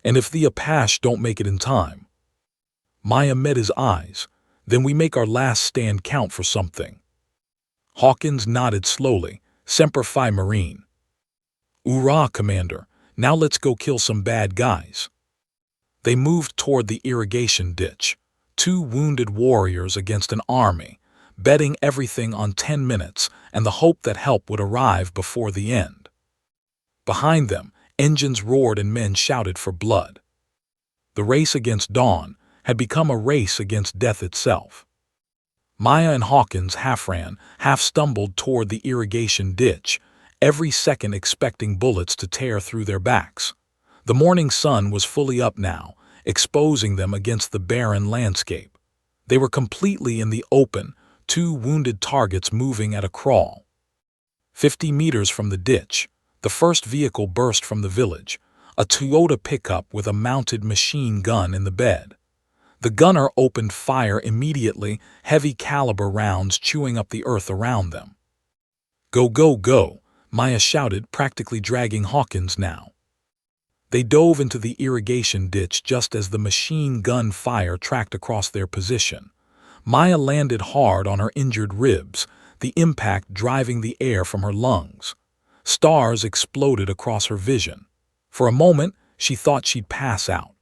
And if the Apache don't make it in time..." Maya met his eyes. "Then we make our last stand count for something." Hawkins nodded slowly. "Semper Fi Marine." "Hoorah, Commander. Now let's go kill some bad guys." They moved toward the irrigation ditch. 2 wounded warriors against an army, betting everything on 10 minutes and the hope that help would arrive before the end. Behind them, engines roared and men shouted for blood. The race against dawn had become a race against death itself. Maya and Hawkins half ran, half stumbled toward the irrigation ditch, every second expecting bullets to tear through their backs. The morning sun was fully up now, exposing them against the barren landscape. They were completely in the open, 2 wounded targets moving at a crawl. 50 meters from the ditch, the first vehicle burst from the village, a Toyota pickup with a mounted machine gun in the bed. The gunner opened fire immediately, heavy caliber rounds chewing up the earth around them. "Go, go, go," Maya shouted, practically dragging Hawkins now. They dove into the irrigation ditch just as the machine gun fire tracked across their position. Maya landed hard on her injured ribs, the impact driving the air from her lungs. Stars exploded across her vision. For a moment, she thought she'd pass out.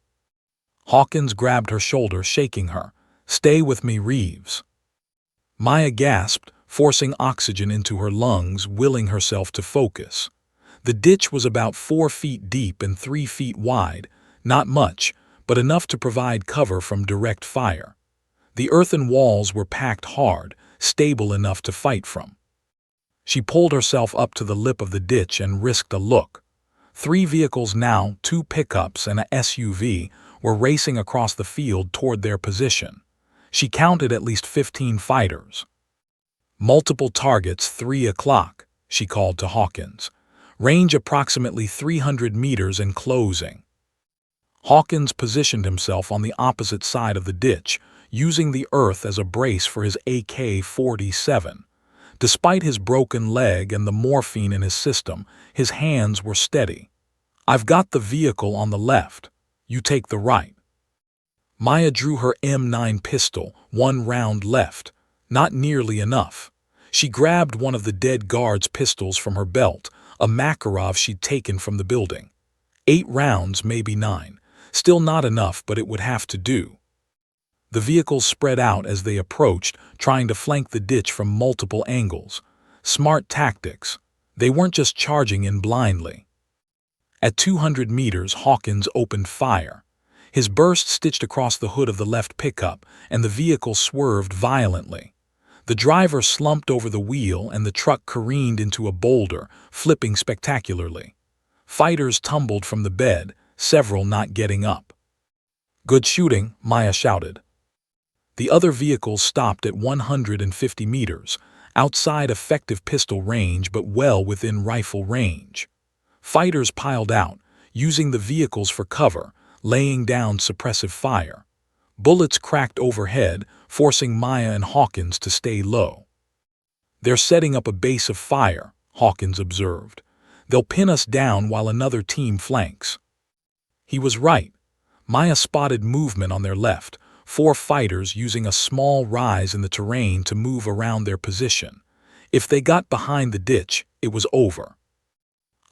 Hawkins grabbed her shoulder, shaking her. "Stay with me, Reeves." Maya gasped, forcing oxygen into her lungs, willing herself to focus. The ditch was about 4 feet deep and 3 feet wide, not much, but enough to provide cover from direct fire. The earthen walls were packed hard, stable enough to fight from. She pulled herself up to the lip of the ditch and risked a look. 3 vehicles now, 2 pickups and a SUV, were racing across the field toward their position. She counted at least 15 fighters. "Multiple targets, 3 o'clock," she called to Hawkins. "Range approximately 300 meters and closing." Hawkins positioned himself on the opposite side of the ditch, using the earth as a brace for his AK-47. Despite his broken leg and the morphine in his system, his hands were steady. "I've got the vehicle on the left. You take the right." Maya drew her M9 pistol, 1 round left. Not nearly enough. She grabbed one of the dead guard's pistols from her belt, a Makarov she'd taken from the building. 8 rounds, maybe 9. Still not enough, but it would have to do. The vehicles spread out as they approached, trying to flank the ditch from multiple angles. Smart tactics. They weren't just charging in blindly. At 200 meters, Hawkins opened fire. His burst stitched across the hood of the left pickup, and the vehicle swerved violently. The driver slumped over the wheel and the truck careened into a boulder, flipping spectacularly. Fighters tumbled from the bed, several not getting up. "Good shooting," Maya shouted. The other vehicles stopped at 150 meters, outside effective pistol range but well within rifle range. Fighters piled out, using the vehicles for cover, laying down suppressive fire. Bullets cracked overhead, forcing Maya and Hawkins to stay low. "They're setting up a base of fire," Hawkins observed. "They'll pin us down while another team flanks." He was right. Maya spotted movement on their left, 4 fighters using a small rise in the terrain to move around their position. If they got behind the ditch, it was over.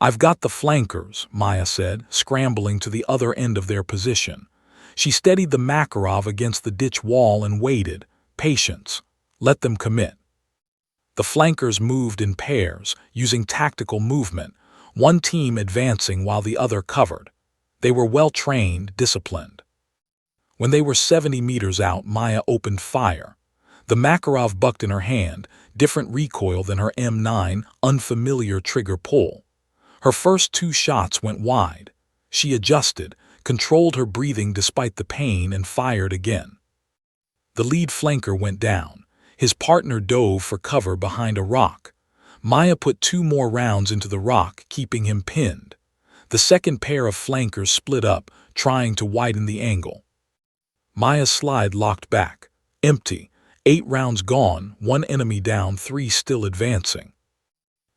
"I've got the flankers," Maya said, scrambling to the other end of their position. She steadied the Makarov against the ditch wall and waited. Patience. Let them commit. The flankers moved in pairs, using tactical movement, one team advancing while the other covered. They were well-trained, disciplined. When they were 70 meters out, Maya opened fire. The Makarov bucked in her hand, different recoil than her M9, unfamiliar trigger pull. Her first 2 shots went wide. She adjusted, controlled her breathing despite the pain, and fired again. The lead flanker went down. His partner dove for cover behind a rock. Maya put 2 more rounds into the rock, keeping him pinned. The second pair of flankers split up, trying to widen the angle. Maya's slide locked back. Empty. 8 rounds gone, 1 enemy down, 3 still advancing.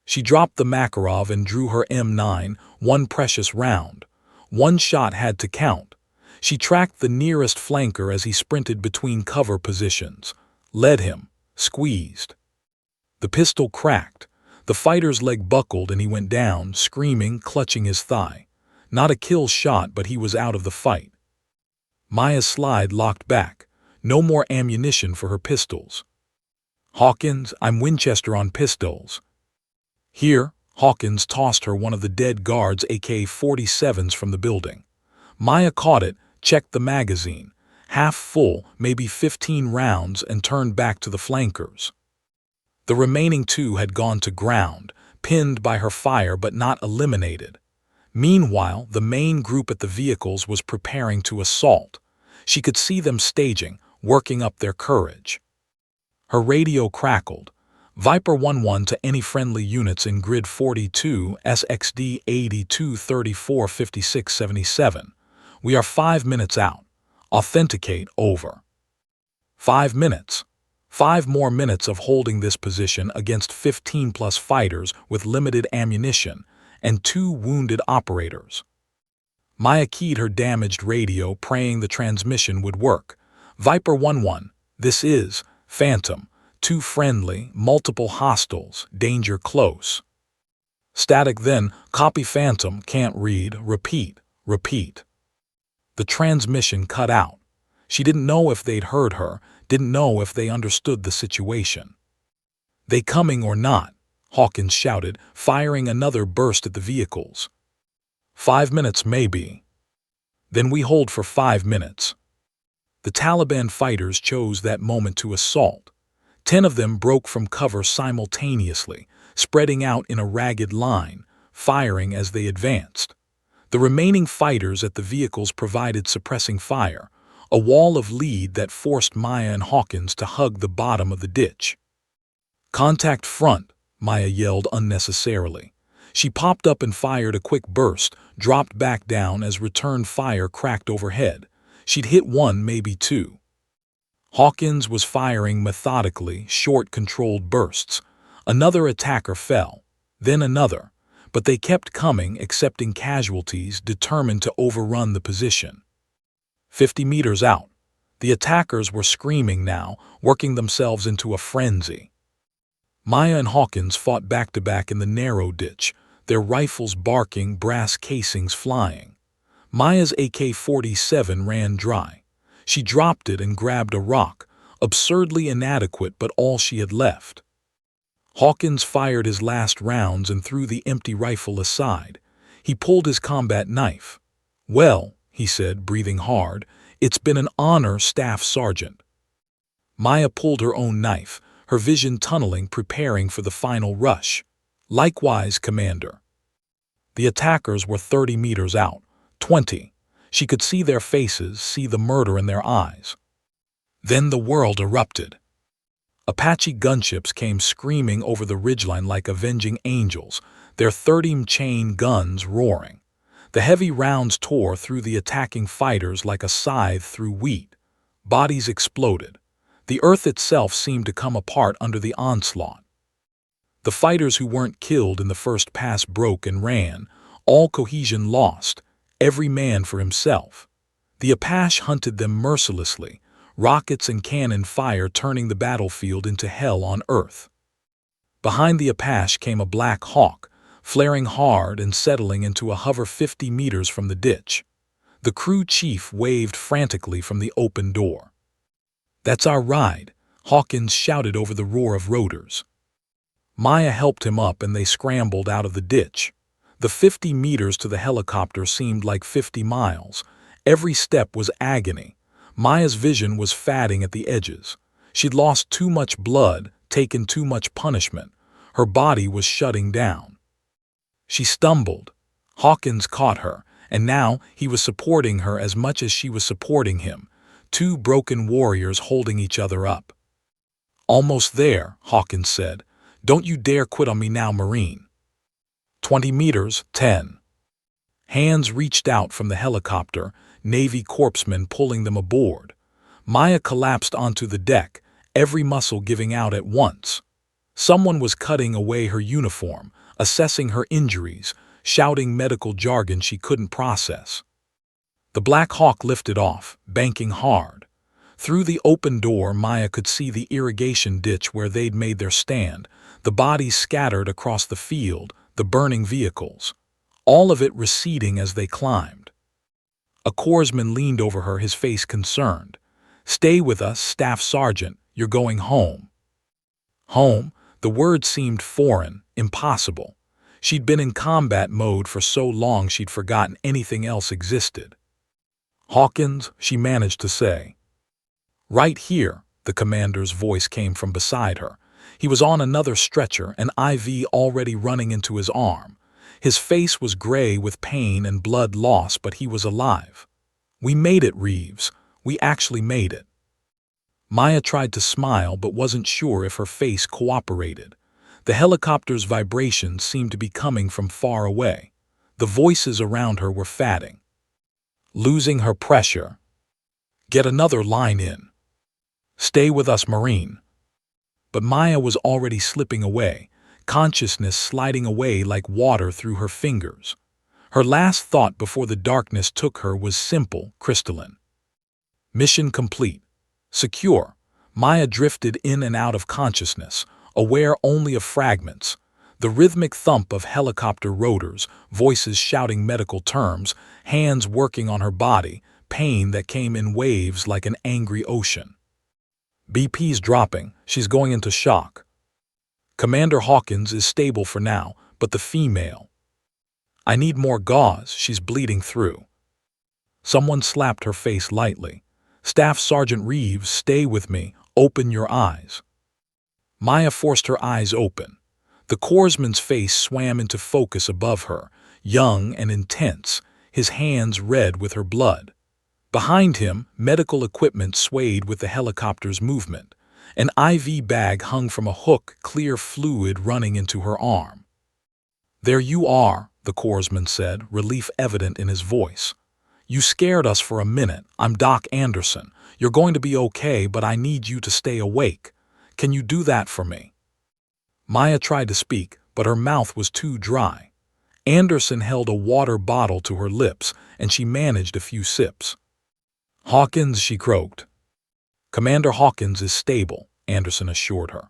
She dropped the Makarov and drew her M9, 1 precious round. 1 shot had to count. She tracked the nearest flanker as he sprinted between cover positions. Led him. Squeezed. The pistol cracked. The fighter's leg buckled and he went down, screaming, clutching his thigh. Not a kill shot, but he was out of the fight. Maya's slide locked back. No more ammunition for her pistols. "Hawkins, I'm Winchester on pistols." "Here." Hawkins tossed her one of the dead guard's AK-47s from the building. Maya caught it, checked the magazine. Half full, maybe 15 rounds, and turned back to the flankers. The remaining 2 had gone to ground, pinned by her fire but not eliminated. Meanwhile, the main group at the vehicles was preparing to assault. She could see them staging, working up their courage. Her radio crackled. "Viper 1-1 to any friendly units in Grid 42, SXD 82345677. We are 5 minutes out. Authenticate, over." 5 minutes. 5 more minutes of holding this position against 15+ fighters with limited ammunition and 2 wounded operators. Maya keyed her damaged radio, praying the transmission would work. Viper 1-1, this is Phantom. Too friendly, multiple hostiles, danger close. Static then, copy Phantom, can't read, repeat, repeat. The transmission cut out. She didn't know if they'd heard her, didn't know if they understood the situation. They coming or not? Hawkins shouted, firing another burst at the vehicles. 5 minutes maybe. Then we hold for 5 minutes. The Taliban fighters chose that moment to assault. 10 of them broke from cover simultaneously, spreading out in a ragged line, firing as they advanced. The remaining fighters at the vehicles provided suppressing fire, a wall of lead that forced Maya and Hawkins to hug the bottom of the ditch. Contact front, Maya yelled unnecessarily. She popped up and fired a quick burst, dropped back down as return fire cracked overhead. She'd hit one, maybe two. Hawkins was firing methodically, short, controlled bursts. Another attacker fell, then another, but they kept coming, accepting casualties, determined to overrun the position. 50 meters out, the attackers were screaming now, working themselves into a frenzy. Maya and Hawkins fought back-to-back in the narrow ditch, their rifles barking, brass casings flying. Maya's AK-47 ran dry. She dropped it and grabbed a rock, absurdly inadequate but all she had left. Hawkins fired his last rounds and threw the empty rifle aside. He pulled his combat knife. "Well," he said, breathing hard, "it's been an honor, Staff Sergeant." Maya pulled her own knife, her vision tunneling, preparing for the final rush. "Likewise, Commander." The attackers were 30 meters out, 20. She could see their faces, see the murder in their eyes. Then the world erupted. Apache gunships came screaming over the ridgeline like avenging angels, their 30 chain guns roaring. The heavy rounds tore through the attacking fighters like a scythe through wheat. Bodies exploded. The earth itself seemed to come apart under the onslaught. The fighters who weren't killed in the first pass broke and ran, all cohesion lost, every man for himself. The Apache hunted them mercilessly, rockets and cannon fire turning the battlefield into hell on earth. Behind the Apache came a Black Hawk, flaring hard and settling into a hover 50 meters from the ditch. The crew chief waved frantically from the open door. "That's our ride," Hawkins shouted over the roar of rotors. Maya helped him up and they scrambled out of the ditch. The 50 meters to the helicopter seemed like 50 miles. Every step was agony. Maya's vision was fading at the edges. She'd lost too much blood, taken too much punishment. Her body was shutting down. She stumbled. Hawkins caught her, and now he was supporting her as much as she was supporting him. Two broken warriors holding each other up. "Almost there," Hawkins said. "Don't you dare quit on me now, Marine." 20 meters, 10. Hands reached out from the helicopter, Navy corpsmen pulling them aboard. Maya collapsed onto the deck, every muscle giving out at once. Someone was cutting away her uniform, assessing her injuries, shouting medical jargon she couldn't process. The Black Hawk lifted off, banking hard. Through the open door, Maya could see the irrigation ditch where they'd made their stand, the bodies scattered across the field, the burning vehicles, all of it receding as they climbed. A corpsman leaned over her, his face concerned. "Stay with us, Staff Sergeant, you're going home." Home? The word seemed foreign, impossible. She'd been in combat mode for so long she'd forgotten anything else existed. "Hawkins," she managed to say. "Right here," the commander's voice came from beside her. He was on another stretcher, an IV already running into his arm. His face was gray with pain and blood loss, but he was alive. "We made it, Reeves. We actually made it." Maya tried to smile but wasn't sure if her face cooperated. The helicopter's vibrations seemed to be coming from far away. The voices around her were fading. Losing her pressure. "Get another line in." "Stay with us, Marine." But Maya was already slipping away, consciousness sliding away like water through her fingers. Her last thought before the darkness took her was simple, crystalline. Mission complete. Secure. Maya drifted in and out of consciousness, aware only of fragments. The rhythmic thump of helicopter rotors, voices shouting medical terms, hands working on her body, pain that came in waves like an angry ocean. BP's dropping. She's going into shock. Commander Hawkins is stable for now, but the female. I need more gauze. She's bleeding through. Someone slapped her face lightly. Staff Sergeant Reeves, stay with me. Open your eyes. Maya forced her eyes open. The corpsman's face swam into focus above her, young and intense, his hands red with her blood. Behind him, medical equipment swayed with the helicopter's movement. An IV bag hung from a hook, clear fluid running into her arm. There you are, the corpsman said, relief evident in his voice. You scared us for a minute. I'm Doc Anderson. You're going to be okay, but I need you to stay awake. Can you do that for me? Maya tried to speak, but her mouth was too dry. Anderson held a water bottle to her lips, and she managed a few sips. Hawkins, she croaked. Commander Hawkins is stable, Anderson assured her.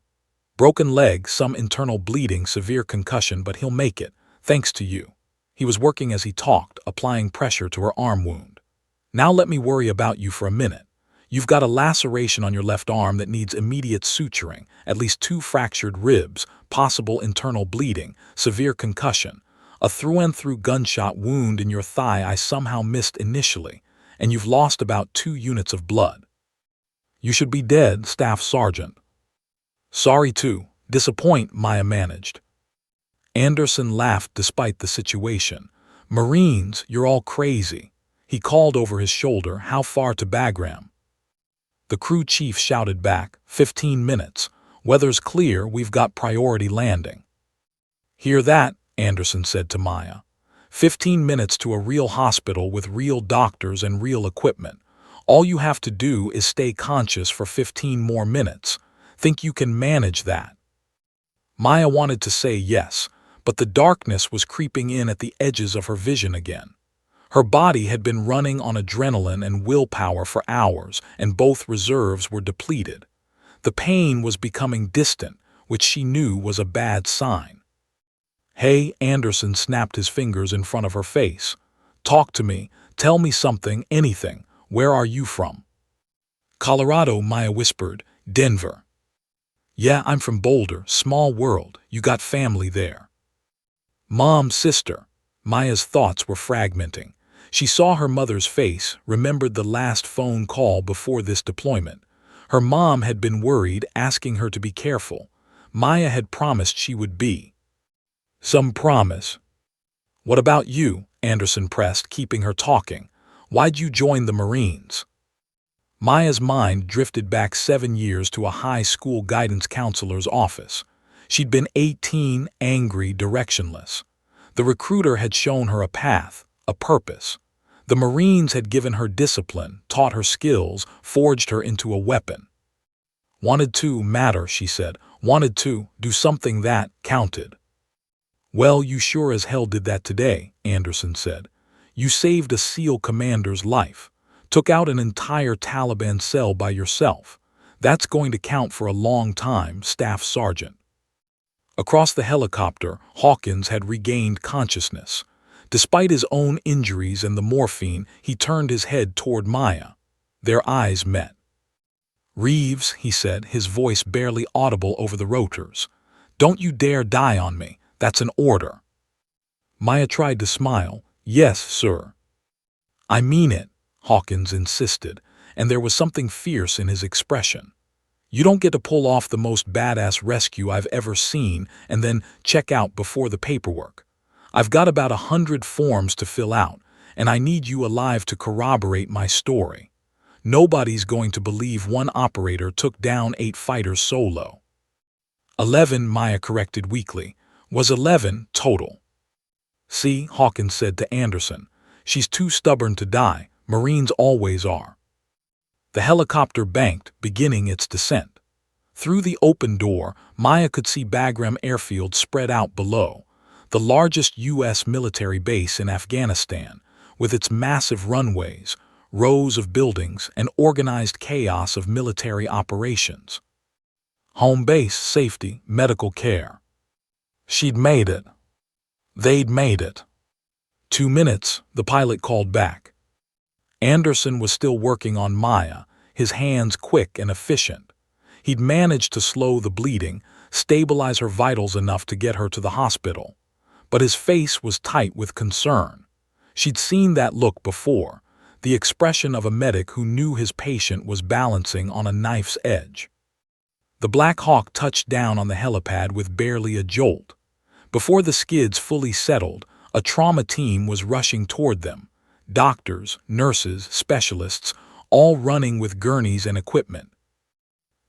Broken leg, some internal bleeding, severe concussion, but he'll make it, thanks to you. He was working as he talked, applying pressure to her arm wound. Now let me worry about you for a minute. You've got a laceration on your left arm that needs immediate suturing, at least 2 fractured ribs, possible internal bleeding, severe concussion, a through-and-through gunshot wound in your thigh I somehow missed initially, and you've lost about 2 units of blood. You should be dead, Staff Sergeant. Sorry to disappoint, Maya managed. Anderson laughed despite the situation. Marines, you're all crazy. He called over his shoulder, how far to Bagram? The crew chief shouted back, 15 minutes. Weather's clear, we've got priority landing. Hear that, Anderson said to Maya. 15 minutes to a real hospital with real doctors and real equipment. All you have to do is stay conscious for 15 more minutes. Think you can manage that? Maya wanted to say yes, but the darkness was creeping in at the edges of her vision again. Her body had been running on adrenaline and willpower for hours, and both reserves were depleted. The pain was becoming distant, which she knew was a bad sign. Hey, Anderson snapped his fingers in front of her face. Talk to me. Tell me something, anything. Where are you from? Colorado, Maya whispered. Denver. Yeah, I'm from Boulder, small world. You got family there. Mom, sister. Maya's thoughts were fragmenting. She saw her mother's face, remembered the last phone call before this deployment. Her mom had been worried, asking her to be careful. Maya had promised she would be. Some promise. What about you? Anderson pressed, keeping her talking. Why'd you join the Marines? Maya's mind drifted back 7 years to a high school guidance counselor's office. She'd been 18, angry, directionless. The recruiter had shown her a path, a purpose. The Marines had given her discipline, taught her skills, forged her into a weapon. Wanted to matter, she said. Wanted to do something that counted. Well, you sure as hell did that today, Anderson said. You saved a SEAL commander's life. Took out an entire Taliban cell by yourself. That's going to count for a long time, Staff Sergeant. Across the helicopter, Hawkins had regained consciousness. Despite his own injuries and the morphine, he turned his head toward Maya. Their eyes met. Reeves, he said, his voice barely audible over the rotors. Don't you dare die on me. That's an order. Maya tried to smile. Yes, sir. I mean it, Hawkins insisted, and there was something fierce in his expression. You don't get to pull off the most badass rescue I've ever seen and then check out before the paperwork. I've got about 100 forms to fill out, and I need you alive to corroborate my story. Nobody's going to believe one operator took down 8 fighters solo. 11, Maya corrected weakly. Was 11 total. See, Hawkins said to Anderson, she's too stubborn to die. Marines always are. The helicopter banked, beginning its descent. Through the open door, Maya could see Bagram Airfield spread out below. the largest U.S. military base in Afghanistan, with its massive runways, rows of buildings, and organized chaos of military operations. Home base, safety, medical care. She'd made it. They'd made it. 2 minutes, the pilot called back. Anderson was still working on Maya, his hands quick and efficient. He'd managed to slow the bleeding, stabilize her vitals enough to get her to the hospital. But his face was tight with concern. She'd seen that look before, the expression of a medic who knew his patient was balancing on a knife's edge. The Black Hawk touched down on the helipad with barely a jolt. Before the skids fully settled, a trauma team was rushing toward them. Doctors, nurses, specialists, all running with gurneys and equipment.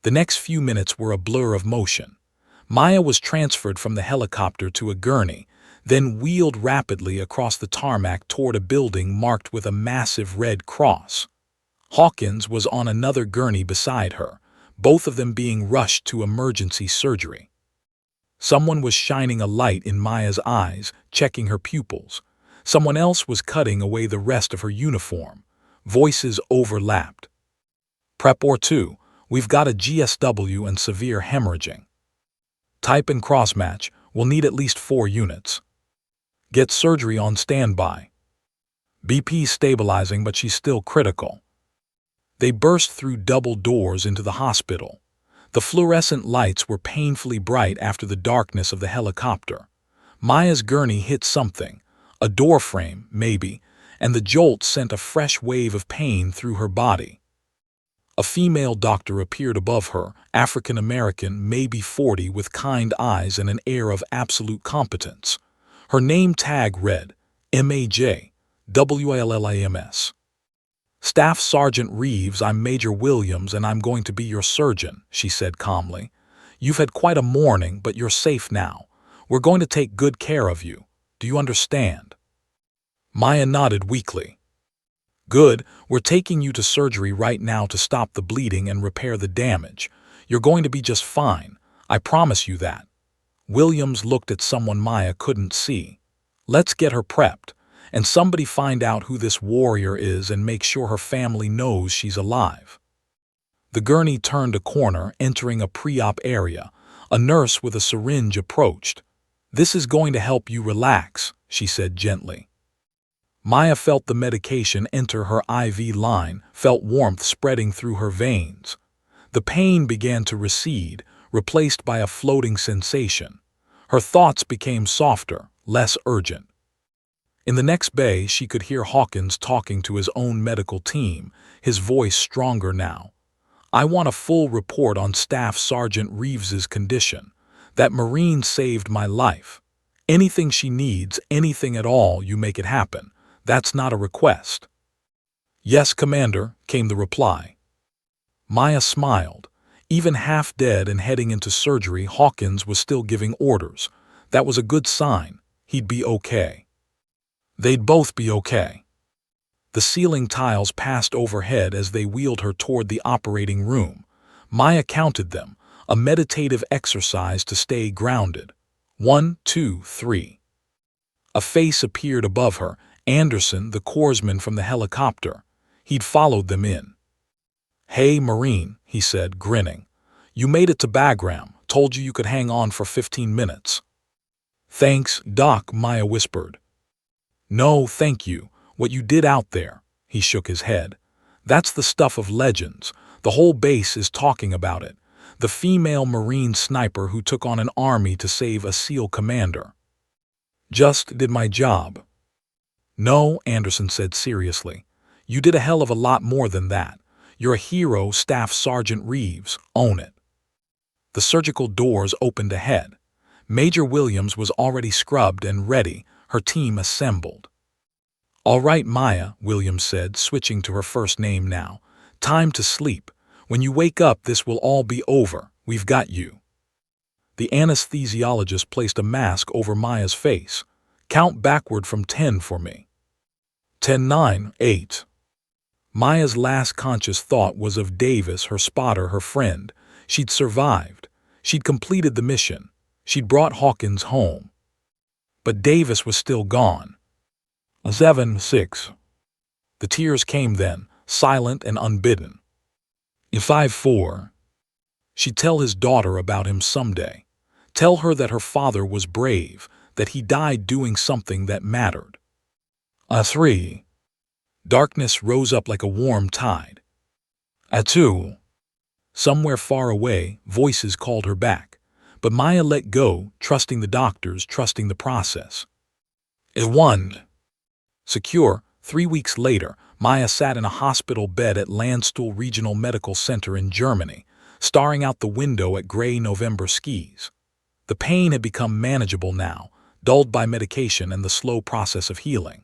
The next few minutes were a blur of motion. Maya was transferred from the helicopter to a gurney, then wheeled rapidly across the tarmac toward a building marked with a massive red cross. Hawkins was on another gurney beside her, both of them being rushed to emergency surgery. Someone was shining a light in Maya's eyes, checking her pupils. Someone else was cutting away the rest of her uniform. Voices overlapped. Prep or 2, we've got a GSW and severe hemorrhaging. Type and crossmatch, we'll need at least 4 units. Get surgery on standby. BP's stabilizing, but she's still critical. They burst through double doors into the hospital. The fluorescent lights were painfully bright after the darkness of the helicopter. Maya's gurney hit something, a door frame, maybe, and the jolt sent a fresh wave of pain through her body. A female doctor appeared above her, African-American, maybe 40, with kind eyes and an air of absolute competence. Her name tag read, M.A.J. W.A.L.L.I.M.S. Staff Sergeant Reeves, I'm Major Williams and I'm going to be your surgeon, she said calmly. You've had quite a morning, but you're safe now. We're going to take good care of you. Do you understand? Maya nodded weakly. Good, we're taking you to surgery right now to stop the bleeding and repair the damage. You're going to be just fine. I promise you that. Williams looked at someone Maya couldn't see. Let's get her prepped, and somebody find out who this warrior is and make sure her family knows she's alive. The gurney turned a corner, entering a pre-op area. A nurse with a syringe approached. This is going to help you relax, she said gently. Maya felt the medication enter her IV line, felt warmth spreading through her veins. The pain began to recede, replaced by a floating sensation. Her thoughts became softer, less urgent. In the next bay, she could hear Hawkins talking to his own medical team, his voice stronger now. I want a full report on Staff Sergeant Reeves's condition. That Marine saved my life. Anything she needs, anything at all, you make it happen. That's not a request. Yes, Commander, came the reply. Maya smiled. Even half dead and heading into surgery, Hawkins was still giving orders. That was a good sign. He'd be okay. They'd both be okay. The ceiling tiles passed overhead as they wheeled her toward the operating room. Maya counted them, a meditative exercise to stay grounded. 1, 2, 3. A face appeared above her, Anderson, the corpsman from the helicopter. He'd followed them in. Hey, Marine, he said, grinning. You made it to Bagram. Told you could hang on for 15 minutes. Thanks, Doc, Maya whispered. No, thank you. What you did out there, he shook his head. That's the stuff of legends. The whole base is talking about it. The female Marine sniper who took on an army to save a SEAL commander. Just did my job. No, Anderson said seriously. You did a hell of a lot more than that. You're a hero, Staff Sergeant Reeves. Own it. The surgical doors opened ahead. Major Williams was already scrubbed and ready, her team assembled. All right, Maya, Williams said, switching to her first name now. Time to sleep. When you wake up, this will all be over. We've got you. The anesthesiologist placed a mask over Maya's face. Count backward from 10 for me. 10, 9, 8. Maya's last conscious thought was of Davis, her spotter, her friend. She'd survived. She'd completed the mission. She'd brought Hawkins home. But Davis was still gone. 7-6. The tears came then, silent and unbidden. 5-4. She'd tell his daughter about him someday. Tell her that her father was brave, that he died doing something that mattered. 3. Darkness rose up like a warm tide. 2. Somewhere far away, voices called her back. But Maya let go, trusting the doctors, trusting the process. 1. Secure, 3 weeks later, Maya sat in a hospital bed at Landstuhl Regional Medical Center in Germany, staring out the window at gray November skies. The pain had become manageable now, dulled by medication and the slow process of healing.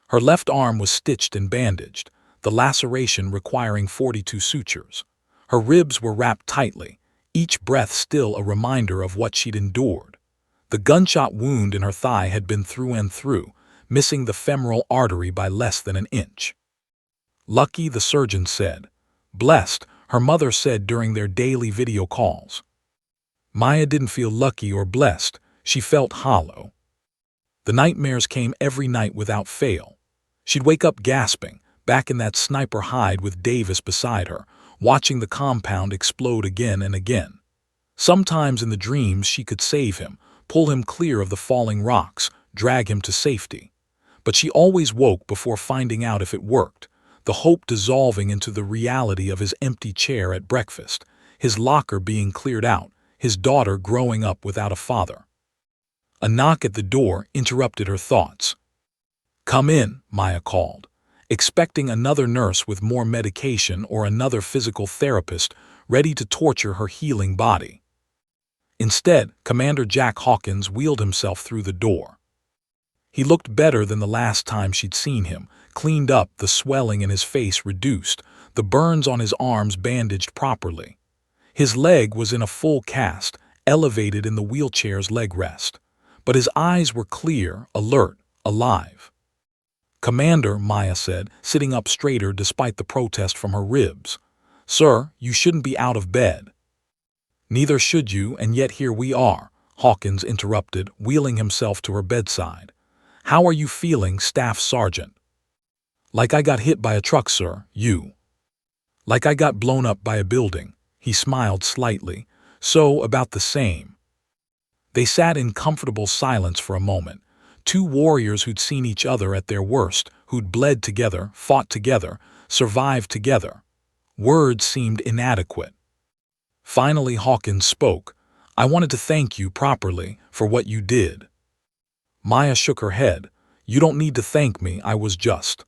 Her left arm was stitched and bandaged, the laceration requiring 42 sutures. Her ribs were wrapped tightly, each breath still a reminder of what she'd endured. The gunshot wound in her thigh had been through and through, missing the femoral artery by less than an inch. Lucky, the surgeon said. Blessed, her mother said during their daily video calls. Maya didn't feel lucky or blessed, she felt hollow. The nightmares came every night without fail. She'd wake up gasping, back in that sniper hide with Davis beside her, watching the compound explode again and again. Sometimes in the dreams she could save him, pull him clear of the falling rocks, drag him to safety. But she always woke before finding out if it worked, the hope dissolving into the reality of his empty chair at breakfast, his locker being cleared out, his daughter growing up without a father. A knock at the door interrupted her thoughts. Come in, Maya called, expecting another nurse with more medication or another physical therapist ready to torture her healing body. Instead, Commander Jack Hawkins wheeled himself through the door. He looked better than the last time she'd seen him, cleaned up, the swelling in his face reduced, the burns on his arms bandaged properly. His leg was in a full cast, elevated in the wheelchair's leg rest. But his eyes were clear, alert, alive. Commander, Maya said, sitting up straighter despite the protest from her ribs. Sir, you shouldn't be out of bed. Neither should you, and yet here we are, Hawkins interrupted, wheeling himself to her bedside. How are you feeling, Staff Sergeant? Like I got hit by a truck, sir, you. Like I got blown up by a building, he smiled slightly. So, about the same. They sat in comfortable silence for a moment, two warriors who'd seen each other at their worst, who'd bled together, fought together, survived together. Words seemed inadequate. Finally Hawkins spoke. I wanted to thank you properly for what you did. Maya shook her head. You don't need to thank me, I was just.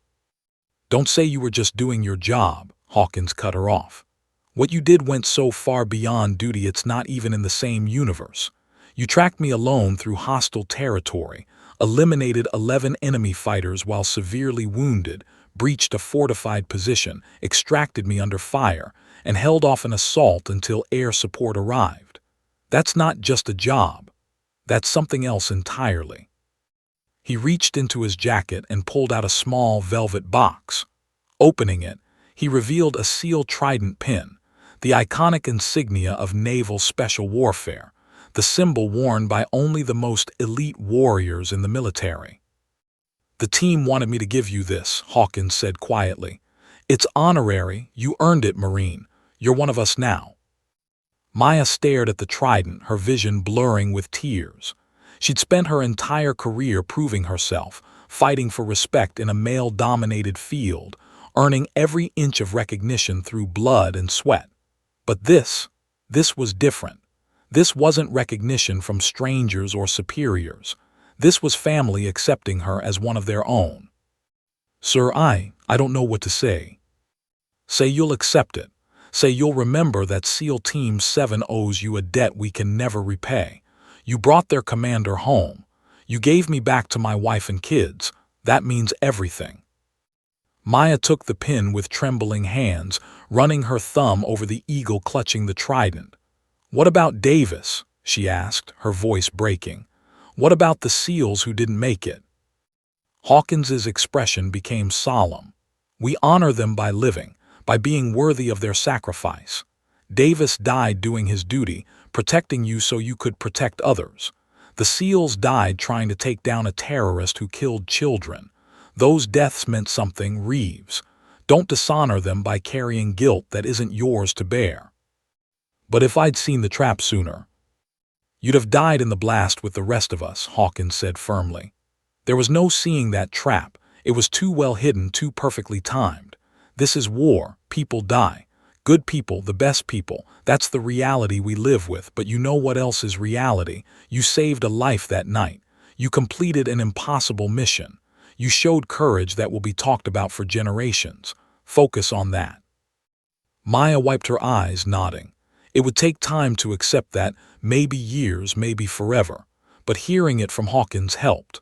Don't say you were just doing your job, Hawkins cut her off. What you did went so far beyond duty it's not even in the same universe. You tracked me alone through hostile territory, eliminated 11 enemy fighters while severely wounded, breached a fortified position, extracted me under fire, and held off an assault until air support arrived. That's not just a job. That's something else entirely. He reached into his jacket and pulled out a small velvet box. Opening it, he revealed a sealed trident pin, the iconic insignia of naval special warfare, the symbol worn by only the most elite warriors in the military. The team wanted me to give you this, Hawkins said quietly. It's honorary, you earned it, Marine. You're one of us now. Maya stared at the trident, her vision blurring with tears. She'd spent her entire career proving herself, fighting for respect in a male-dominated field, earning every inch of recognition through blood and sweat. But this was different. This wasn't recognition from strangers or superiors. This was family accepting her as one of their own. Sir, I don't know what to say. Say you'll accept it. Say you'll remember that SEAL Team 7 owes you a debt we can never repay. You brought their commander home. You gave me back to my wife and kids. That means everything. Maya took the pin with trembling hands, running her thumb over the eagle clutching the trident. What about Davis? She asked, her voice breaking. What about the SEALs who didn't make it? Hawkins's expression became solemn. We honor them by living, by being worthy of their sacrifice. Davis died doing his duty, protecting you so you could protect others. The SEALs died trying to take down a terrorist who killed children. Those deaths meant something, Reeves. Don't dishonor them by carrying guilt that isn't yours to bear. But if I'd seen the trap sooner, you'd have died in the blast with the rest of us, Hawkins said firmly. There was no seeing that trap. It was too well hidden, too perfectly timed. This is war. People die. Good people, the best people. That's the reality we live with. But you know what else is reality? You saved a life that night. You completed an impossible mission. You showed courage that will be talked about for generations. Focus on that. Maya wiped her eyes, nodding. It would take time to accept that, maybe years, maybe forever. But hearing it from Hawkins helped.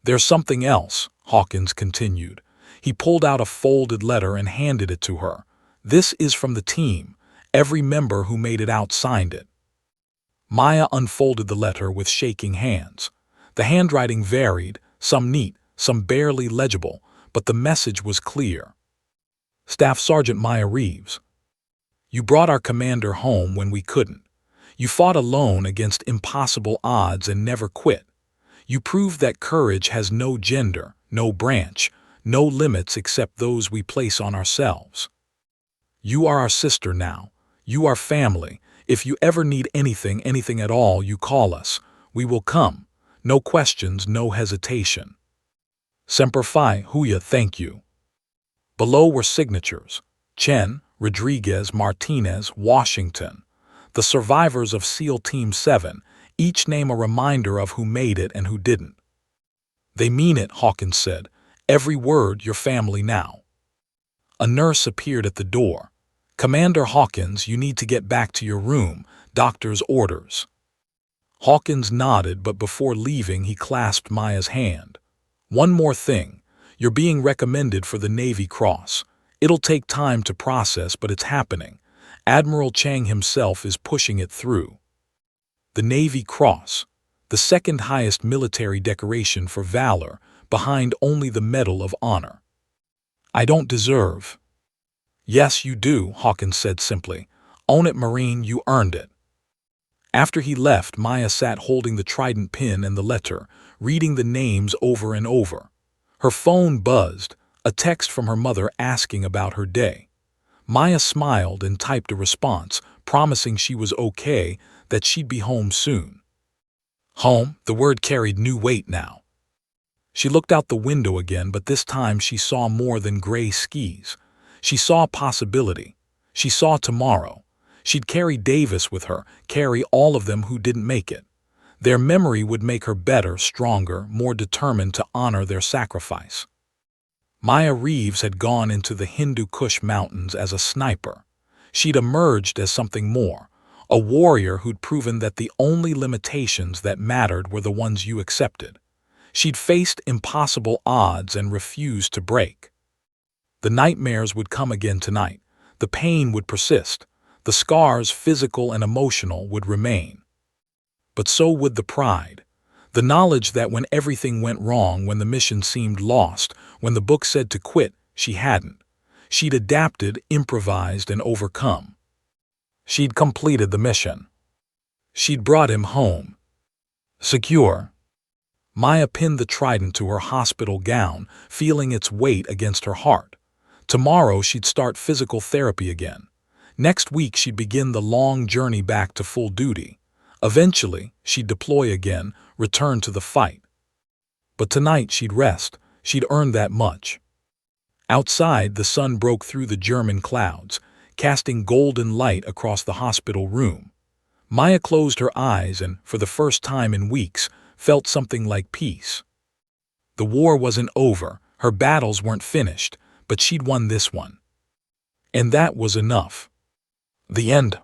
There's something else, Hawkins continued. He pulled out a folded letter and handed it to her. This is from the team. Every member who made it out signed it. Maya unfolded the letter with shaking hands. The handwriting varied, some neat, some barely legible, but the message was clear. Staff Sergeant Maya Reeves, you brought our commander home when we couldn't. You fought alone against impossible odds and never quit. You proved that courage has no gender, no branch, no limits except those we place on ourselves. You are our sister now. You are family. If you ever need anything at all, you call us. We will come. No questions, no hesitation. Semper Fi, Huya, thank you. Below were signatures. Chen, Rodriguez, Martinez, Washington. The survivors of SEAL Team 7, each name a reminder of who made it and who didn't. They mean it, Hawkins said. Every word, your family now. A nurse appeared at the door. Commander Hawkins, you need to get back to your room. Doctor's orders. Hawkins nodded, but before leaving he clasped Maya's hand. One more thing. You're being recommended for the Navy Cross. It'll take time to process, but it's happening. Admiral Chang himself is pushing it through. The Navy Cross, the second highest military decoration for valor, behind only the Medal of Honor. I don't deserve. Yes, you do, Hawkins said simply. Own it, Marine, you earned it. After he left, Maya sat holding the trident pin and the letter, reading the names over and over. Her phone buzzed, a text from her mother asking about her day. Maya smiled and typed a response, promising she was okay, that she'd be home soon. Home, the word carried new weight now. She looked out the window again, but this time she saw more than gray skis. She saw possibility. She saw tomorrow. She'd carry Davis with her, carry all of them who didn't make it. Their memory would make her better, stronger, more determined to honor their sacrifice. Maya Reeves had gone into the Hindu Kush Mountains as a sniper. She'd emerged as something more, a warrior who'd proven that the only limitations that mattered were the ones you accepted. She'd faced impossible odds and refused to break. The nightmares would come again tonight. The pain would persist. The scars, physical and emotional, would remain. But so would the pride. The knowledge that when everything went wrong, when the mission seemed lost, when the book said to quit, she hadn't. She'd adapted, improvised, and overcome. She'd completed the mission. She'd brought him home. Secure. Maya pinned the trident to her hospital gown, feeling its weight against her heart. Tomorrow she'd start physical therapy again. Next week she'd begin the long journey back to full duty. Eventually, she'd deploy again, return to the fight. But tonight she'd rest. She'd earned that much. Outside, the sun broke through the German clouds, casting golden light across the hospital room. Maya closed her eyes and, for the first time in weeks, felt something like peace. The war wasn't over, her battles weren't finished, but she'd won this one. And that was enough. The end.